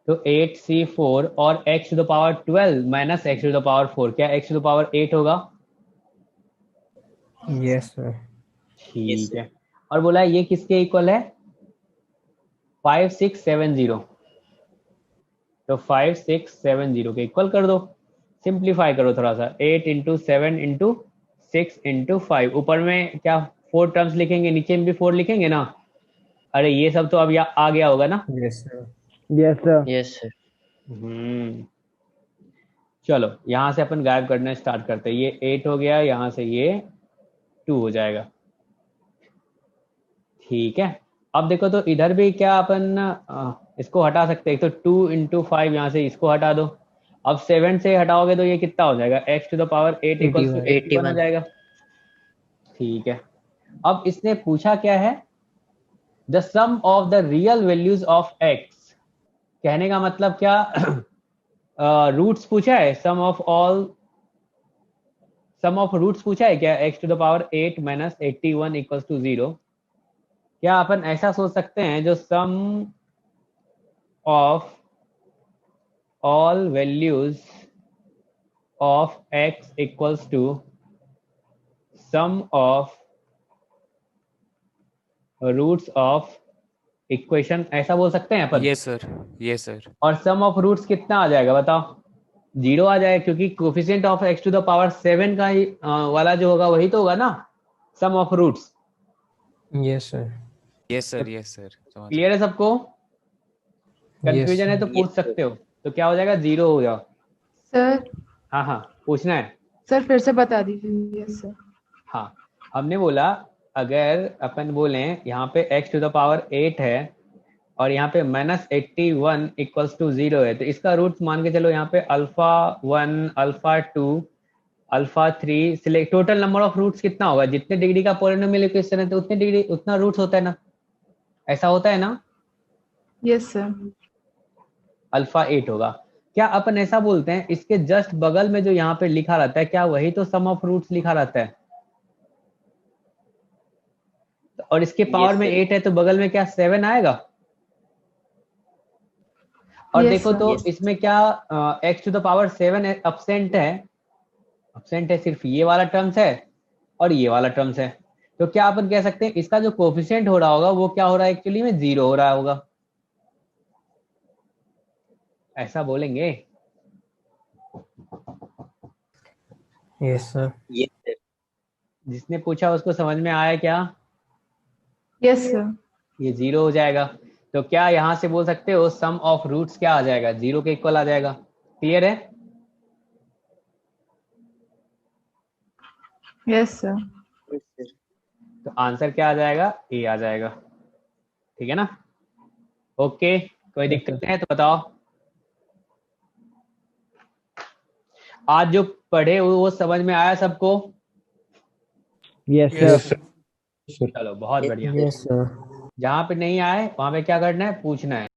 तो 8C4 और x⁴12 - x⁴4, क्या x⁴8 होगा? Yes sir. ठीक है। और बोला ये किसके इक्वल है? 5670। तो 5670 के इक्वल कर दो, सिंप्लीफाई करो थोड़ा सा। 8 × 7 × 6 × 5, ऊपर में क्या 4 टर्म्स लिखेंगे, नीचे में भी 4 लिखेंगे ना। अरे ये सब तो अब आ गया होगा ना। Yes sir. Yes sir. Yes sir. चलो यहाँ से अपन गायब करना स्टार्ट करते हैं। ये 8 हो गया, यहाँ से ये 2 हो जाएगा, ठीक है। अब देखो तो इधर भी क्या अपन इसको हटा सकते हैं। तो 2 × 5, यहाँ से इसको हटा दो। अब 7 से हटाओगे तो ये कितना हो जाएगा? x⁴ 8 = 81 हो जाएगा, ठीक है। अब इसने पूछा क्या है? The sum of the real values of x। कहने का मतलब क्या, रूट्स पूछा है, सम ऑफ रूट्स पूछा है क्या? x⁴ 8 - 81 = 0। क्या अपन ऐसा सोच सकते हैं जो sum of all values of x = sum of roots of equation, ऐसा बोल सकते हैं अपन? Yes sir, yes sir. और सम ऑफ रूट्स कितना आ जाएगा बताओ? 0 आ जाएगा, क्योंकि कोफिशिएंट ऑफ x⁴ 7 का ही वाला जो होगा वही तो होगा ना sum of roots. Yes sir. Yes sir, yes sir. Clear है सबको? कंफ्यूजन है तो पूछ सकते हो। तो क्या हो जाएगा? 0 हो जाओ। सर हाँ हाँ, पूछना है। सर फिर से बता दीजिए। Yes sir. हाँ, हमने बोला अगर अपन बोले यहाँ पे x⁴ 8 है और यहाँ पे -81 = 0 है, तो इसका रूट्स मान के चलो यहाँ पे α1 α2 α3 select. Total number of roots कितना होगा? जितने डिग्री का पॉलिनोमियल इक्वेशन है तो उतने डिग्री उतना रूट्स होता है ना, ऐसा होता है ना। Yes sir. α8 होगा। क्या अपन ऐसा बोलते हैं इसके जस्ट बगल में जो यहाँ पे लिखा रहता है, क्या वही तो सम ऑफ रूट्स लिखा रहता है? और इसके पावर में 8 है तो बगल में क्या 7 आएगा? और Yes, देखो sir. तो इसमें क्या x⁴ 7 एब्सेंट है। एब्सेंट है सिर्फ ये वाला टर्म्स है और ये वाला टर्म्स है। तो क्या अपन कह सकते हैं इसका जो कोफिशिएंट हो रहा होगा वो क्या हो रहा है? एक्चुअली में 0 हो रहा होगा, ऐसा बोलेंगे। Yes sir. जिसने पूछा उसको समझ में आया क्या? Yes sir. ये 0 हो जाएगा। तो क्या यहाँ से बोल सकते हो सम ऑफ रूट्स क्या आ जाएगा? 0 के इक्वल आ जाएगा। क्लियर है? Yes sir. तो आंसर क्या आ जाएगा? ए आ जाएगा, ठीक है ना। ओके, कोई दिक्कत है तो बताओ। आज जो पढ़े वो समझ में आया सबको? Yes sir. चलो बहुत बढ़िया। Yes sir. जहाँ पे नहीं आए वहां पे क्या करना है? पूछना है।